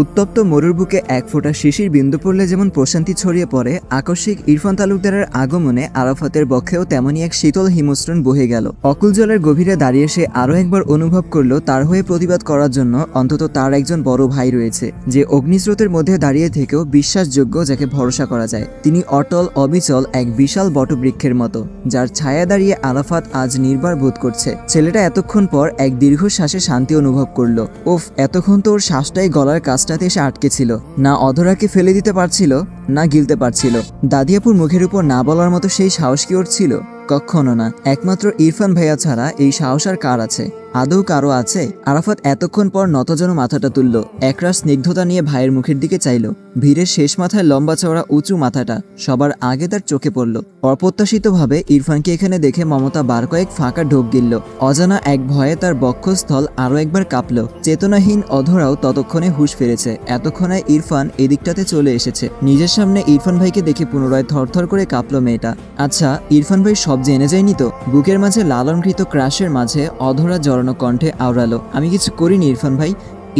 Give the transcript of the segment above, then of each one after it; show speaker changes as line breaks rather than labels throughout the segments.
উত্তপ্ত মরুর বুকে এক ফোঁটা শিশির বিন্দু পড়লে যেমন প্রশান্তি ছড়িয়ে পড়ে, আকস্মিক ইরফান তালুকদারের আগমনে আরাফাতের বক্ষেও তেমনই এক শীতল হিমস্রণ বহে গেল। অকুল জলের গভীরে দাঁড়িয়ে সে আরও একবার অনুভব করলো তার হয়ে প্রতিবাদ করার জন্য অন্তত তার একজন বড় ভাই রয়েছে, যে অগ্নিস্রোতের মধ্যে দাঁড়িয়ে থেকেও বিশ্বাসযোগ্য, যাকে ভরসা করা যায়। তিনি অটল অবিচল এক বিশাল বটবৃক্ষের মতো, যার ছায়া দাঁড়িয়ে আরাফাত আজ নির্বার বোধ করছে। ছেলেটা এতক্ষণ পর এক দীর্ঘশ্বাসে শান্তি অনুভব করলো। ওফ, এতক্ষণ তো ওর শ্বাসটাই গলার কাছটাতে এসে আটকে ছিল। না অধরাকে ফেলে দিতে পারছিল, না গিলতে পারছিল। দাদিয়াপুর মুখের উপর না বলার মতো সেই সাহস কি ওর ছিল? কখনো না। একমাত্র ইরফান ভাইয়া ছাড়া এই সাহস আর কার আছে? আদৌ কারো আছে? আরাফাত এতক্ষণ পর নতজন মাথাটা তুলল, একরাশ স্নিগ্ধতা নিয়ে ভাইয়ের মুখের দিকে চাইল। ভিড়ের শেষ মাথায় লম্বা চওড়া উঁচু মাথাটা সবার আগে তার চোখে পড়ল। অপ্রত্যাশিতভাবে ইরফানকে এখানে দেখে মমতা বার কয়েক ফাঁকা ঢোক গিলল। অজানা এক ভয়ে তার বক্ষস্থল আরও একবার কাঁপল। চেতনাহীন অধরাও ততক্ষণে হুঁশ ফিরেছে। এতক্ষণে ইরফান এদিকটাতে চলে এসেছে। নিজের সামনে ইরফান ভাইকে দেখে পুনরায় থরথর করে কাঁপল মেয়েটা। আচ্ছা, ইরফান ভাই সব জেনে যায়নি তো? বুকের মাঝে লালনকৃত ক্রাশের মাঝে অধরা জড়ানো কণ্ঠে আওড়ালো, আমি কিছু করিনি ইরফান ভাই।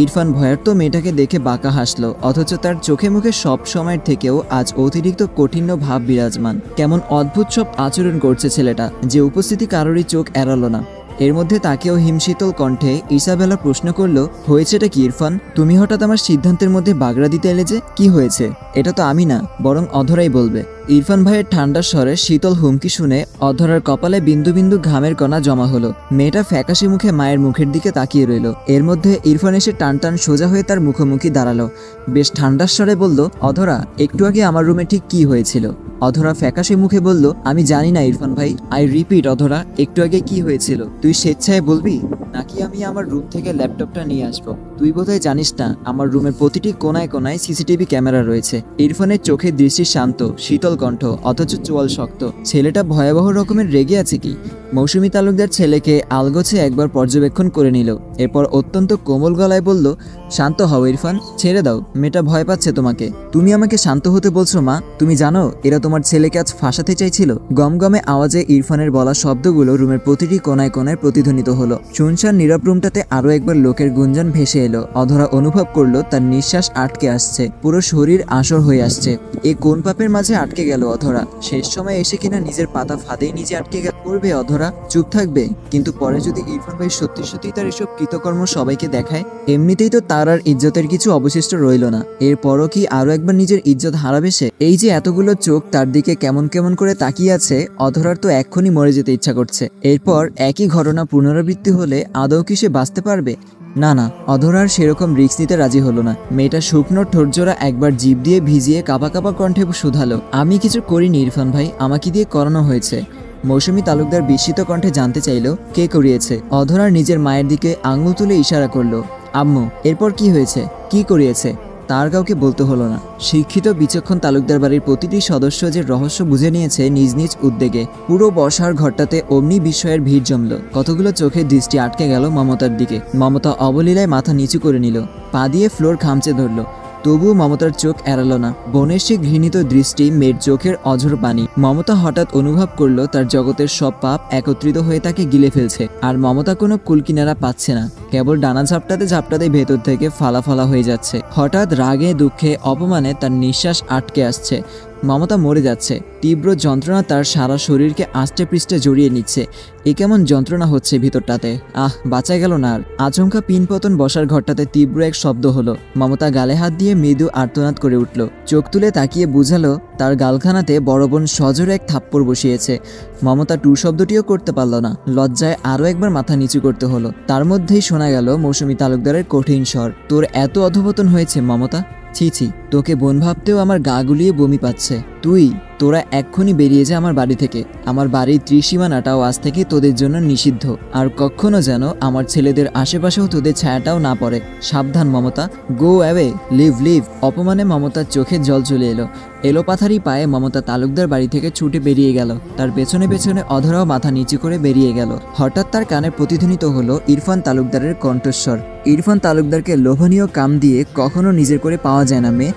ইরফান ভয়ার্ত মেয়েটাকে দেখে বাঁকা হাসলো, অথচ তার চোখে মুখে সব সময়ের থেকেও আজ অতিরিক্ত কঠিন্য ভাব বিরাজমান। কেমন অদ্ভুত সব আচরণ করছে ছেলেটা, যে উপস্থিতি কারোরই চোখ এড়ালো না। এর মধ্যে তাকেও হিমশীতল কণ্ঠে ইসাবেলা প্রশ্ন করলো, হয়েছেটা কি ইরফান? তুমি হঠাৎ আমার সিদ্ধান্তের মধ্যে বাগড়া দিতে এলে যে? কি হয়েছে? এটা তো আমি না, বরং অধরাই বলবে। ইরফান ভাইয়ের ঠান্ডা স্বরে শীতল হুমকি শুনে অধরার কপালে বিন্দু বিন্দু ঘামের কণা জমা হলো। মেয়েটা ফ্যাকাশে মুখে মায়ের মুখের দিকে তাকিয়ে রইল। এর মধ্যে ইরফান এসে টান টান সোজা হয়ে তার মুখোমুখি দাঁড়ালো। বেশ ঠান্ডার স্বরে বলল, অধরা, একটু আগে আমার রুমে ঠিক কি হয়েছিল? অধরা ফ্যাকাশে মুখে বলল, আমি জানি না ইরফান ভাই। আই রিপিট অধরা, একটু আগে কি হয়েছিল তুই স্বেচ্ছায় বলবি, নাকি আমি আমার রুম থেকে ল্যাপটপটা নিয়ে আসবো? তুই বোধহয় জানিস না আমার রুমের প্রতিটি কোনায় কোনায় সিসিটিভি ক্যামেরা রয়েছে। ইরফানের চোখের দৃষ্টি শান্ত, শীতল কণ্ঠ, অথচ চোয়াল শক্ত। ছেলেটা ভয়াবহ রকমের রেগে আছে কি? মৌসুমী তালুকদার ছেলেকে আলগোছে একবার পর্যবেক্ষণ করে নিল। এরপর অত্যন্ত কোমল গলায় বলল, শান্ত হও ইরফান, ছেড়ে দাও, মেয়েটা ভয় পাচ্ছে তোমাকে। তুমি আমাকে শান্ত হতে বলছো মা? তুমি জানো এরা তোমার ছেলেকে আজ ফাঁসাতে চাইছিল? গমগমে আওয়াজে ইরফানের বলা শব্দগুলো রুমের প্রতিটি কোনায় কোনায় প্রতিধ্বনিত হলো। শুনশান নীরব রুমটাতে আরো একবার লোকের গুঞ্জন ভেসে এলো। অধরা অনুভব করলো তার নিঃশ্বাস আটকে আসছে, পুরো শরীর আসর হয়ে আসছে। এ কোন পাপের মাঝে আটকে গেল অধরা? শেষ সময় এসে কিনা নিজের পাতা ফাঁদেই নিজে আটকে পড়বে অধরা? চুপ থাকবে? কিন্তু পরে যদি ইরফান ভাই সত্যি সত্যি তার এসব কৃতকর্ম সবাইকে দেখায়, এমনিতেই তো তার আর ইজ্জতের কিছু অবশিষ্ট রইল না। এরপরও কি আরো একবার নিজের ইজ্জত হারাবে সে? এই যে এতগুলো চোখ তার দিকে কেমন কেমন করে তাকিয়ে আছে, অধরার তো এক্ষুনি মরে যেতে ইচ্ছা করছে। এরপর একই ঘটনা পুনরাবৃত্তি হলে আদৌ কি সে বাঁচতে পারবে? না না, অধরার সেরকম রিস্ক নিতে রাজি হলো না। মেয়েটা শুকনো ঠোঁটজোড়া একবার জিভ দিয়ে ভিজিয়ে কাঁপা কাঁপা কণ্ঠে শুধালো, আমি কিছু করিনি ইরফান ভাই, আমাকে দিয়ে করানো হয়েছে। মৌসুমী তালুকদার বিস্মিত কণ্ঠে জানতে চাইল, কে করিয়েছে? অধরার নিজের মায়ের দিকে আঙুল তুলে ইশারা করলো, আম্মু। এরপর কি হয়েছে? কি করিয়েছে? তার কাউকে বলতে হলো না। শিক্ষিত বিচক্ষণ তালুকদার বাড়ির প্রতিটি সদস্য যে রহস্য বুঝে নিয়েছে নিজ নিজ উদ্যোগে। পুরো বসার ঘরটাতে অমনি বিস্ময়ের ভিড় জমল। কতগুলো চোখের দৃষ্টি আটকে গেল মমতার দিকে। মমতা অবলীলায় মাথা নিচু করে নিল, পা দিয়ে ফ্লোর খামচে ধরল। তবুও মমতার চোখ এড়ালো না। বোনের সে ঘৃণিত দৃষ্টি, মেয়ের চোখের অঝোর পানি। মমতা হঠাৎ অনুভব করলো তার জগতের সব পাপ একত্রিত হয়ে তাকে গিলে ফেলছে। আর মমতা কোনো কুলকিনারা পাচ্ছে না, কেবল ডানা ঝাপটাতে ঝাপটাতে ভেতর থেকে ফালা ফালা হয়ে যাচ্ছে। হঠাৎ রাগে, দুঃখে, অপমানে তার নিঃশ্বাস আটকে আসছে। মমতা মরে যাচ্ছে। তীব্র যন্ত্রণা তার সারা শরীরকে আষ্টে পৃষ্ঠে জড়িয়ে নিচ্ছে। এ কেমন যন্ত্রণা হচ্ছে ভিতরটাতে। বাঁচা গেল না আর। আচমকা পিনপতন বসার ঘরটাতে তীব্র এক শব্দ হলো। মমতা গালে হাত দিয়ে মৃদু আর্তনাদ করে উঠল। চোখ তুলে তাকিয়ে বুঝালো তার গালখানাতে বড় বোন সজোরে এক থাপ্পড় বসিয়েছে। মমতা টু শব্দটিও করতে পারল না। লজ্জায় আরো একবার মাথা নিচু করতে হলো। তার মধ্যেই শোনা গেল মৌসুমী তালুকদারের কঠিন স্বর, তোর এত অধঃপতন হয়েছে মমতা? ছি ছি, তোকে বোন ভাবতেও আমার গা গুলিয়ে বমি পাচ্ছে। তোরা এক্ষুনি বেরিয়ে যা আমার বাড়ি থেকে। আমার বাড়ির ত্রিসীমানাটাও আজ থেকে তোদের জন্য নিষিদ্ধ। আর কখনো যেন আমার ছেলেদের আশেপাশেও তোদের ছায়াটাও না পড়ে। সাবধান Mamata, go away, leave leave. অপমানে মমতার চোখে জল চলে এলো। এলোপাথারি পায়ে মমতা তালুকদার বাড়ি থেকে ছুটে বেরিয়ে গেল। তার পেছনে পেছনে অধরাও মাথা নিচু করে বেরিয়ে গেল। হঠাৎ তার কানে প্রতিধ্বনিত হলো ইরফান তালুকদারের কণ্ঠস্বর। ইরফান তালুকদারকে লোভনীয় কাম দিয়ে কখনো নিজের করে পাওয়া যায় না মেয়ে।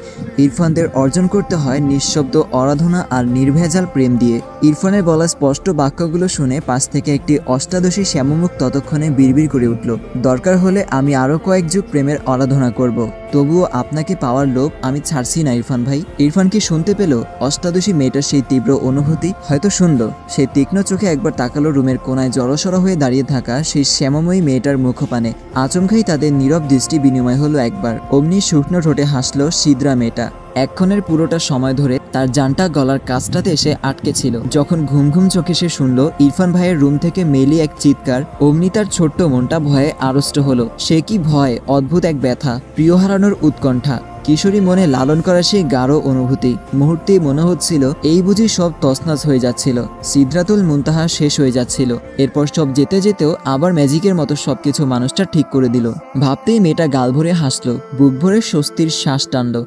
ইরফানদের অর্জন করতে হয় নিঃশব্দ আরাধনা আর নির্ভেজাল প্রেম দিয়ে। ইরফানের বলা স্পষ্ট বাক্যগুলো শুনে পাশ থেকে একটি অষ্টাদশী শ্যামমুখ ততক্ষণে বিড়বিড় করে উঠল, দরকার হলে আমি আরও কয়েক যুগ প্রেমের আরাধনা করব, তবুও আপনাকে পাওয়ার লোভ আমি ছাড়ছি না ইরফান ভাই। ইরফান কি শুনতে পেল অষ্টাদশী মেয়েটার সেই তীব্র অনুভূতি? হয়তো শুনল। সে তীক্ষ্ণ চোখে একবার তাকালো রুমের কোনায় জড়সড় হয়ে দাঁড়িয়ে থাকা সেই শ্যামময়ী মেয়েটার মুখপানে। আচমকাই তাদের নীরব দৃষ্টি বিনিময় হলো একবার। অমনি শুকনো ঠোঁটে হাসলো সিদ্রা মেয়েটা। এক্ষণের পুরোটা সময় ধরে তার জানটা গলার কাছটাতে এসে আটকে ছিল। যখন ঘুম ঘুম চোখে সে শুনল ইরফান ভাইয়ের রুম থেকে মেলি এক চিৎকার, অমনি তার ছোট্ট মনটা ভয়ে আড়ষ্ট হলো। সে কি ভয়, অদ্ভুত এক ব্যথা, প্রিয় হারানোর উৎকণ্ঠা, কিশোরী মনে লালন করা সেই গাঢ় অনুভূতি। মুহূর্তেই মনে হচ্ছিল এই বুঝি সব তছনছ হয়ে যাচ্ছিল, সিদরাতুল মুনতাহা শেষ হয়ে যাচ্ছিল। এরপর সব যেতে যেতেও আবার ম্যাজিকের মতো সবকিছু মানুষটা ঠিক করে দিল। ভাবতেই মেয়েটা গাল ভরে হাসলো, বুক ভরে স্বস্তির শ্বাস টানল।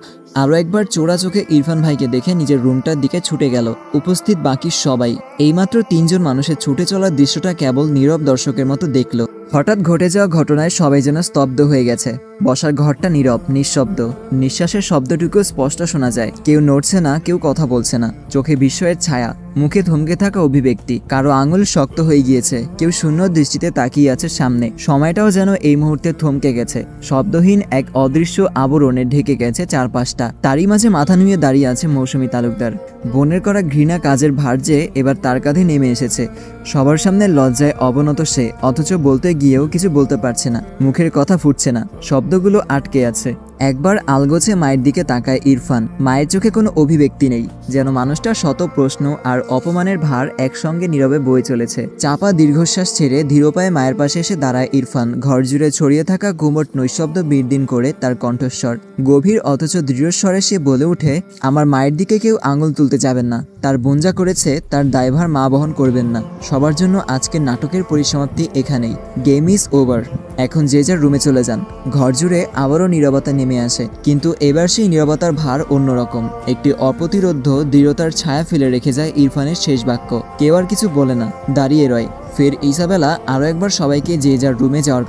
আরও একবার চোরা চোখে ইরফান ভাইকে দেখে নিজের রুমটার দিকে ছুটে গেল। উপস্থিত বাকি সবাই এইমাত্র 3 জন মানুষের ছুটে চলার দৃশ্যটা কেবল নীরব দর্শকের মতো দেখল। হঠাৎ ঘটে যাওয়া ঘটনায় সবাই যেন স্তব্ধ হয়ে গেছে। বসার ঘরটা নীরব, নিঃশব্দ। নিঃশ্বাসের শব্দটুকু স্পষ্ট শোনা যায়। কেউ নড়ছে না, কেউ কথা বলছে না। চোখে বিস্ময়ের ছায়া, মুখে থমকে থাকা অভিব্যক্তি। কারো আঙুল শক্ত হয়ে গিয়েছে, কেউ শূন্য দৃষ্টিতে তাকিয়ে আছে সামনে। সময়টাও যেন এই মুহূর্তে থমকে গেছে। শব্দহীন এক অদৃশ্য আবরণে ঢেকে গেছে চারপাশটা। তারই মাঝে মাথা নুয়ে দাঁড়িয়ে আছে মৌসুমী তালুকদার। বোনের করা ঘৃণা কাজের ভার যে এবার তার কাঁধে নেমে এসেছে। সবার সামনে লজ্জায় অবনত সে, অথচ বলতে গিয়েও কিছু বলতে পারছে না। মুখের কথা ফুটছে না, শব্দগুলো আটকে আছে। একবার আলগোছে মায়ের দিকে তাকায় ইরফান। মায়ের চোখে কোনো অভিব্যক্তি নেই, যেন মানুষটা শত প্রশ্ন আর অপমানের ভার একসঙ্গে নীরবে বয়ে চলেছে। চাপা দীর্ঘশ্বাস ছেড়ে ধীরপায়ে মায়ের পাশে এসে দাঁড়ায় ইরফান। ঘর জুড়ে ছড়িয়ে থাকা ঘুমট নৈশব্দ বিড়দিন করে তার কণ্ঠস্বর গভীর অথচ দৃঢ়স্বরে সে বলে ওঠে, আমার মায়ের দিকে কেউ আঙুল তুলতে যাবেন না। তার বোন যা করেছে তার দায়ভার মা বহন করবেন না। সবার জন্য আজকের নাটকের পরিসমাপ্তি এখানেই। Game is over. এখন যে যার রুমে চলে যান। ঘর জুড়ে আবারও নীরবতা নেমে আসে, কিন্তু এবার সেই নীরবতার ভার অন্যরকম। একটি অপ্রতিরোধ্য দৃঢ়তার ছায়া ফেলে রেখে যায় ইরফানের শেষ বাক্য। কেউ আর কিছু বলে না, দাঁড়িয়ে রয়। ফের ইসাবেলা আরও একবার সবাইকে যে যার রুমে যাওয়ার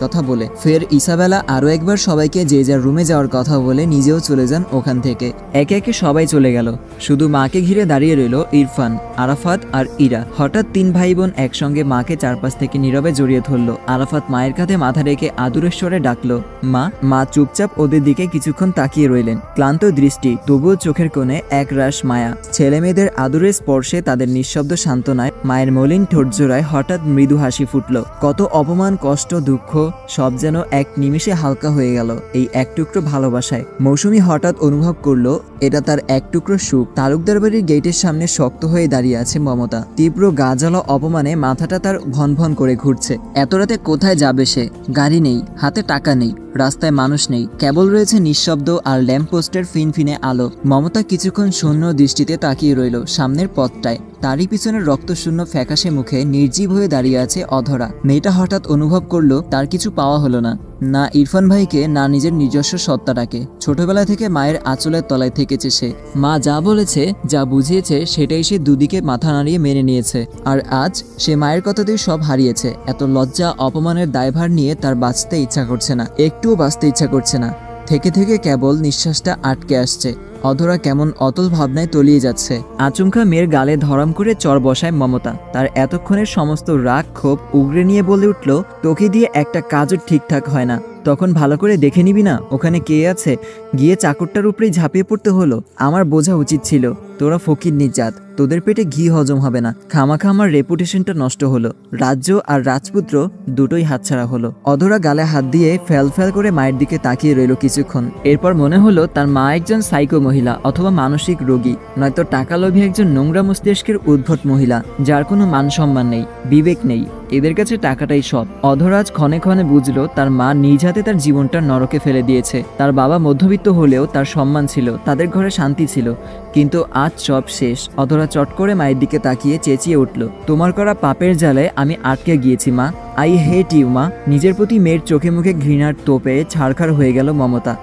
কথা বলে নিজেও চলে যান ওখান থেকে। একে একে সবাই চলে গেল, শুধু মাকে ঘিরে দাঁড়িয়ে রইল ইরফান, আরাফাত আর ইরা। হঠাৎ 3 ভাই বোন একসঙ্গে মাকে চারপাশ থেকে নীরবে জড়িয়ে ধরল। আরাফাত মায়ের কাঁধে মাথা রেখে আদুরের স্বরে ডাকলো, মা। মা চুপচাপ ওদের দিকে কিছুক্ষণ তাকিয়ে রইলেন, ক্লান্ত দৃষ্টি, তবুও চোখের কোণে এক রাশ মায়া। ছেলে মেয়েদের আদুরের স্পর্শে, তাদের নিঃশব্দ সান্ত্বনায় মায়ের মলিন ঠোঁটজোড়ায় হঠাৎ মৃদু হাসি ফুটল। কত অপমান, কষ্ট, দুঃখ সব যেন এক নিমিষে হালকা হয়ে গেল এই এক টুকরো ভালোবাসায়। মৌসুমী হঠাৎ অনুভব করলো এটা তার এক টুকরো সুখ। তালুকদার বাড়ির গেটের সামনে শক্ত হয়ে দাঁড়িয়ে আছে মমতা। তীব্র গা জ্বালা অপমানে মাথাটা তার ভন ভন করে ঘুরছে। এত রাতে কোথায় যাবে সে? গাড়ি নেই, হাতে টাকা নেই, রাস্তায় মানুষ নেই, কেবল রয়েছে নিঃশব্দ আর ল্যাম্পপোস্টের ফিনফিনে আলো। মমতা কিছুক্ষণ শূন্য দৃষ্টিতে তাকিয়ে রইল সামনের পথটায়। তারই পিছনের রক্তশূন্য ফ্যাকাশে মুখে নির্জীব হয়ে দাঁড়িয়ে আছে অধরা। মেয়েটা হঠাৎ অনুভব করলো তার কিছু পাওয়া হলো না, না ইরফান ভাইকে, না নিজের নিজস্ব সত্তাটাকে। ছোটবেলা থেকে মায়ের আঁচলের তলায় থেকেছে সে। মা যা বলেছে, যা বুঝিয়েছে, সেটাই সে দুদিকে মাথা নাড়িয়ে মেনে নিয়েছে। আর আজ সে মায়ের কথাতেই সব হারিয়েছে। এত লজ্জা, অপমানের দায়ভার নিয়ে তার বাঁচতে ইচ্ছা করছে না, একটুও বাঁচতে ইচ্ছা করছে না। থেকে থেকে কেবল নিঃশ্বাসটা আটকে আসছে। অধরা কেমন অতল ভাবনায় তলিয়ে যাচ্ছে। আচমকা মেয়ের গালে ধরাম করে চর বসায় মমতা। তার এতক্ষণের সমস্ত রাগ ক্ষোভ উগরে নিয়ে বলে উঠল, তোকে দিয়ে একটা কাজও ঠিকঠাক হয় না। তখন ভালো করে দেখে নিবি না ওখানে কে আছে? গিয়ে চাকরটার উপরেই ঝাঁপিয়ে পড়তে হলো। আমার বোঝা উচিত ছিল, তোরা ফকিরনির জাত, তোদের পেটে ঘি হজম হবে না। খামাখা আমার রেপুটেশনটা নষ্ট হলো। রাজ্য আর রাজপুত্র দুটোই হাতছাড়া হলো। অধরা গালে হাত দিয়ে ফ্যাল ফ্যাল করে মায়ের দিকে তাকিয়ে রইল কিছুক্ষণ। এরপর মনে হলো তার মা একজন সাইকো মহিলা, অথবা মানসিক রোগী, নয়তো টাকালোভী একজন নোংরা মস্তিষ্কের উদ্ভট মহিলা, যার কোনো মান সম্মান নেই, বিবেক নেই। এদের কাছে টাকাটাই সব। অধরাজ ক্ষণে ক্ষণে বুঝলো তার মা নিজ হাতে তার জীবনটা নরকে ফেলে দিয়েছে। তার বাবা মধ্যবিত্ত হলেও তার সম্মান ছিল, তাদের ঘরে শান্তি ছিল, কিন্তু আজ সব শেষ। অধরা চট করে মায়ের দিকে তাকিয়ে চেঁচিয়ে উঠল, তোমার করা পাপের জালে আমি আটকে গিয়েছি মা। আই হেট ইউ মা। নিজের প্রতি মেয়ের চোখে মুখে ঘৃণার তোপে ছাড়খাড় হয়ে গেল মমতা।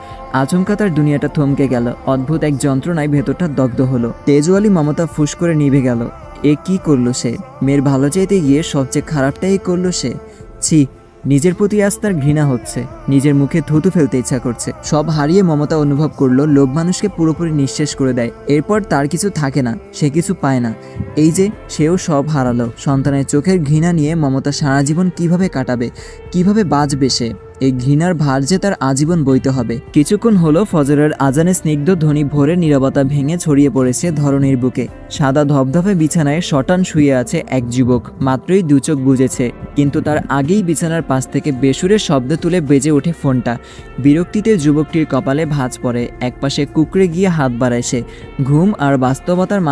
আচমকা তার দুনিয়াটা থমকে গেল। অদ্ভুত এক যন্ত্রণায় ভেতরটা দগ্ধ হলো। তেজওয়ালি মমতা ফুস করে নিভে গেল। এ কি করলো সে? মেয়ের ভালো চাইতে গিয়ে সবচেয়ে খারাপটাই করলো সে। ছি, নিজের প্রতি আজ তার ঘৃণা হচ্ছে, নিজের মুখে থুতু ফেলতে ইচ্ছা করছে। সব হারিয়ে মমতা অনুভব করলো লোভ মানুষকে পুরোপুরি নিঃশেষ করে দেয়। এরপর তার কিছু থাকে না, সে কিছু পায় না। এই যে সেও সব হারালো। সন্তানের চোখের ঘৃণা নিয়ে মমতা সারা জীবন কিভাবে কাটাবে, কিভাবে বাঁচবে সে? এই ঘৃণার ভার যে তার আজীবন বইতে হবে। কিছুক্ষণ হলো ফজরের আজানে স্নিগ্ধ ধ্বনি ভোরের নীরবতা ভেঙে ছড়িয়ে পড়েছে ধরণীর বুকে। সাদা ধবধবে বিছানায় শটান শুয়ে আছে এক যুবক। মাত্রই দু চোখ বুজেছে, কিন্তু তার আগেই বিছানার পাশ থেকে বেসুরের শব্দ তুলে বেজে ওঠে ফোনটা। বিরক্তিতে যুবকটির কপালে ভাঁজ পড়ে, একপাশে কুকড়ে গিয়ে হাত বাড়ায় সে। ঘুম আর বাস্তবতার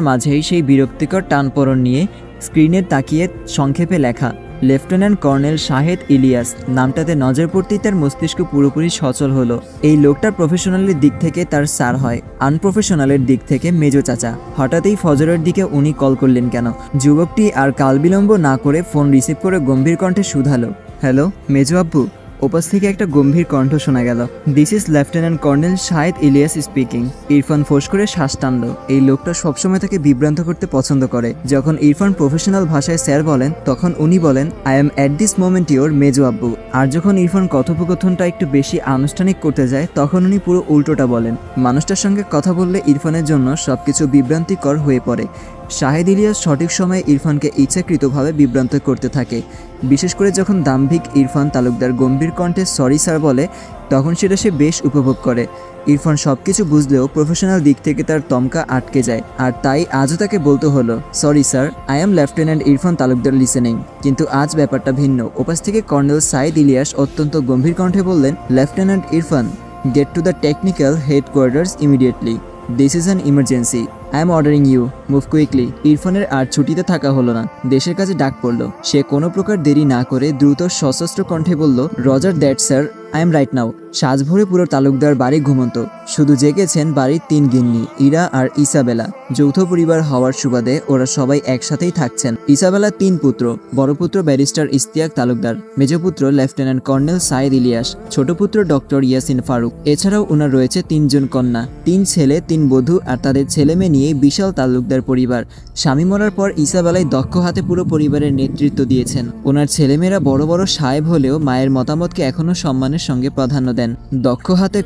মাঝেই সেই বিরক্তিকর টানপড়ন নিয়ে স্ক্রিনে তাকিয়ে সংক্ষেপে লেখা লেফটেন্যান্ট কর্নেল শাহেদ ইলিয়াস। নামটাতে নজর পড়তেই তার মস্তিষ্ক পুরোপুরি সচল হলো। এই লোকটা প্রফেশনালের দিক থেকে তার স্যার হয়, আনপ্রফেশনালের দিক থেকে মেজো চাচা। হঠাৎই ফজরের দিকে উনি কল করলেন কেন? যুবকটি আর কালবিলম্ব না করে ফোন রিসিভ করে গম্ভীর কণ্ঠে শুধালো, হ্যালো মেজো আব্বু। ওপাশ থেকে একটা গম্ভীর কণ্ঠ শোনা গেল, this is lieutenant colonel Shahed Ilias speaking. Irfan ফোঁস করে শ্বাস টানল। এই লোকটা সবসময় তাকে বিভ্রান্ত করতে পছন্দ করে। যখন ইরফান প্রফেশনাল ভাষায় স্যার বলেন, তখন উনি বলেন I am at this moment your মেজো আব্বু। আর যখন ইরফান কথোপকথনটা একটু বেশি আনুষ্ঠানিক করতে যায়, তখন উনি পুরো উল্টোটা বলেন। মানুষটার সঙ্গে কথা বললে ইরফানের জন্য সবকিছু বিভ্রান্তিকর হয়ে পড়ে। শাহেদ ইলিয়াস সঠিক সময়ে ইরফানকে ইচ্ছাকৃতভাবে বিভ্রান্ত করতে থাকে। বিশেষ করে যখন দাম্ভিক ইরফান তালুকদার গম্ভীর কণ্ঠে সরি স্যার বলে, তখন সেটা সে বেশ উপভোগ করে। ইরফান সবকিছু বুঝলেও প্রফেশনাল দিক থেকে তার তমকা আটকে যায়, আর তাই আজও তাকে বলতে হলো, sorry sir, I am lieutenant Irfan Talukdar listening. কিন্তু আজ ব্যাপারটা ভিন্ন। ওপাশ থেকে কর্নেল শাহেদ ইলিয়াস অত্যন্ত গম্ভীর কণ্ঠে বললেন, lieutenant Irfan, get to the technical headquarters immediately. This is an emergency. I am ordering you, move quickly. ইরফানের আর ছুটিতে থাকা হলো না, দেশের কাছে ডাক পড়ল। সে কোনো প্রকার দেরি না করে দ্রুত সশস্ত্র কণ্ঠে বলল, Roger that sir, I am right now. সাজ ভরে পুরো তালুকদার বাড়ি ঘুমন্ত। শুধু জেগেছেন বাড়ির 3 গিন্নি, ইরা আর ইসাবেলা। যৌথ পরিবার হওয়ার সুবাদে ওরা সবাই একসাথেই থাকছেন। ইসাবেলা 3 পুত্র, বড় পুত্র ব্যারিস্টার ইশতিয়াক তালুকদার, মেজ পুত্র লেফটেন্যান্ট কর্নেল শাহেদ ইলিয়াস, ছোট পুত্র ডক্টর ইয়াসিন ফারুক। এছাড়াও ওনার রয়েছে 3 জন কন্যা, 3 ছেলে 3 বধূ, আর তাদের ছেলে মেয়ে নিয়ে বিশাল তালুকদার পরিবার। স্বামী মরার পর ইসাবেলাই দক্ষ হাতে পুরো পরিবারের নেতৃত্ব দিয়েছেন। ওনার ছেলেমেয়েরা বড় বড় সাহেব হলেও মায়ের মতামতকে এখনো সম্মানের সঙ্গে প্রাধান্য দেন। দক্ষ হাতে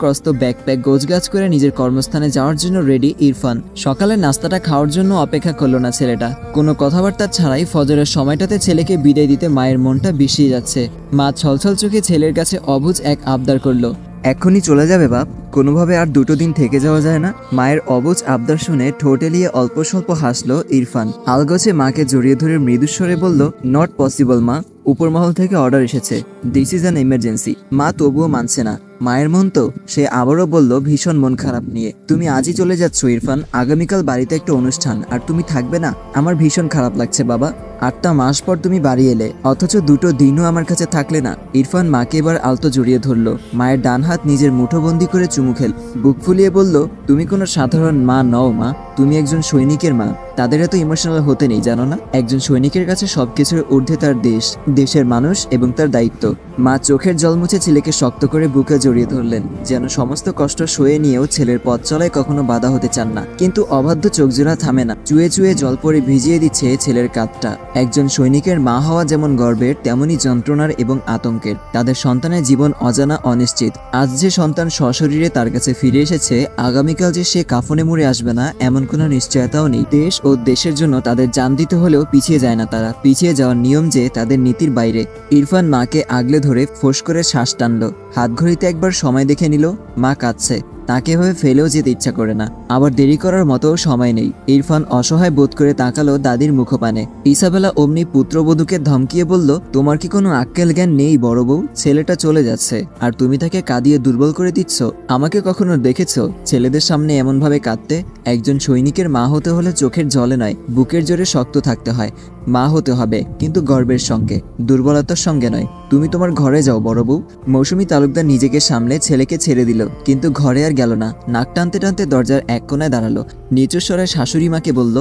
ক্রস্ত ব্যাকপ্যাক গোছগাছ করে নিজের কর্মস্থানে যাওয়ার জন্য রেডি ইরফান। সকালে নাস্তাটা খাওয়ার জন্য অপেক্ষা করলো না ছেলেটা। কোনো কথাবার্তা ছাড়াই ফজরের সময়টাতে ছেলেকে বিদায় দিতে মায়ের মনটা বিষিয়ে যাচ্ছে। মা ছলছল চোখে ছেলের কাছে অবুঝ এক আবদার করলো, এক্ষুনি চলে যাবে বাপ? কোনোভাবে আর 2 দিন থেকে যাওয়া যায় না? মায়ের অবুঝ আবদার শুনে ঠোঁট এলিয়ে অল্প স্বল্প হাসলো ইরফান। আলগোছে মাকে জড়িয়ে ধরে মৃদুস্বরে বলল, নট পসিবল মা, উপর মহল থেকে অর্ডার এসেছে, দিস ইজ অ্যান ইমার্জেন্সি। মা তবুও মানছে না। মায়ের মন তো। সে আবারও বলল ভীষণ মন খারাপ নিয়ে, তুমি আজই চলে যাচ্ছ ইরফান? আগামীকাল বাড়িতে একটা অনুষ্ঠান, আর তুমি থাকবে না? আমার ভীষণ খারাপ লাগছে বাবা। 8টা মাস পর তুমি বাড়ি এলে, অথচ 2 দিনও আমার কাছে থাকলে না। ইরফান মাকে এবার আলতো জড়িয়ে ধরলো। মায়ের ডান হাত নিজের মুঠোবন্দি করে চুমু খেল। বুক ফুলিয়ে বলল, তুমি কোনো সাধারণ মা নও মা, তুমি একজন সৈনিকের মা। তাদের এত ইমোশনাল হতে নেই, জানো না? একজন সৈনিকের কাছে সবকিছুর ঊর্ধ্বে তার দেশ, দেশের মানুষ এবং তার দায়িত্ব। মা চোখের জল মুছে ছেলেকে শক্ত করে বুকে জড়িয়ে ধরলেন, যেন সমস্ত কষ্ট সয়ে নিয়েও ছেলের পথ চলায় কখনো বাধা হতে চান না। কিন্তু অবাধ্য চোখজোড়া থামে না। চুয়ে চুয়ে জল পরে ভিজিয়ে দিচ্ছে ছেলের কাঁধটা। একজন সৈনিকের মা হওয়া যেমন গর্বের, তেমনি যন্ত্রণার এবং আতঙ্কের। তাদের সন্তানের জীবন অজানা, অনিশ্চিত। আজ যে সন্তান সশরীরে তার কাছে ফিরে এসেছে, আগামীকাল যে সে কাফনে মুড়ে আসবে না, এমন কোনো নিশ্চয়তাও নেই। দেশ ও দেশের জন্য তাদের জান দিতে হলেও পিছিয়ে যায় না তারা। পিছিয়ে যাওয়ার নিয়ম যে তাদের নীতির বাইরে। ইরফান মাকে আগলে ধরে ফোঁস করে শ্বাস টানলো। হাত ঘড়িতে একবার সময় দেখে নিল। মা কাঁদছে। তাকে হয়ে ফেলেও যেতে ইচ্ছা করে না, আবার দেরি করার মতো সময় নেই। ইরফান অসহায় বোধ করে তাকালো দাদির মুখপানে। ইসাবেলা অমনি পুত্রবধূকে ধমকিয়ে বলল, তোমার কি কোনো আক্কেল জ্ঞান নেই বড় বউ? ছেলেটা চলে যাচ্ছে, আর তুমি তাকে কাঁদিয়ে দুর্বল করে দিচ্ছ। আমাকে কখনো দেখেছো ছেলেদের সামনে এমনভাবে কাঁদতে? একজন সৈনিকের মা হতে হলে চোখের জলে নয়, বুকের জোরে শক্ত থাকতে হয়। মা হতে হবে, কিন্তু গর্বের সঙ্গে, দুর্বলতার সঙ্গে নয়। তুমি তোমার ঘরে যাও বড় বউ। মৌসুমী তালুকদার নিজেকে সামলে ছেলেকে ছেড়ে দিল, কিন্তু ঘরে আর গেল না। নাক টানতে টানতে দরজার এক কোণায় দাঁড়ালো। নিচু স্বরে শাশুড়ি মাকে বলল,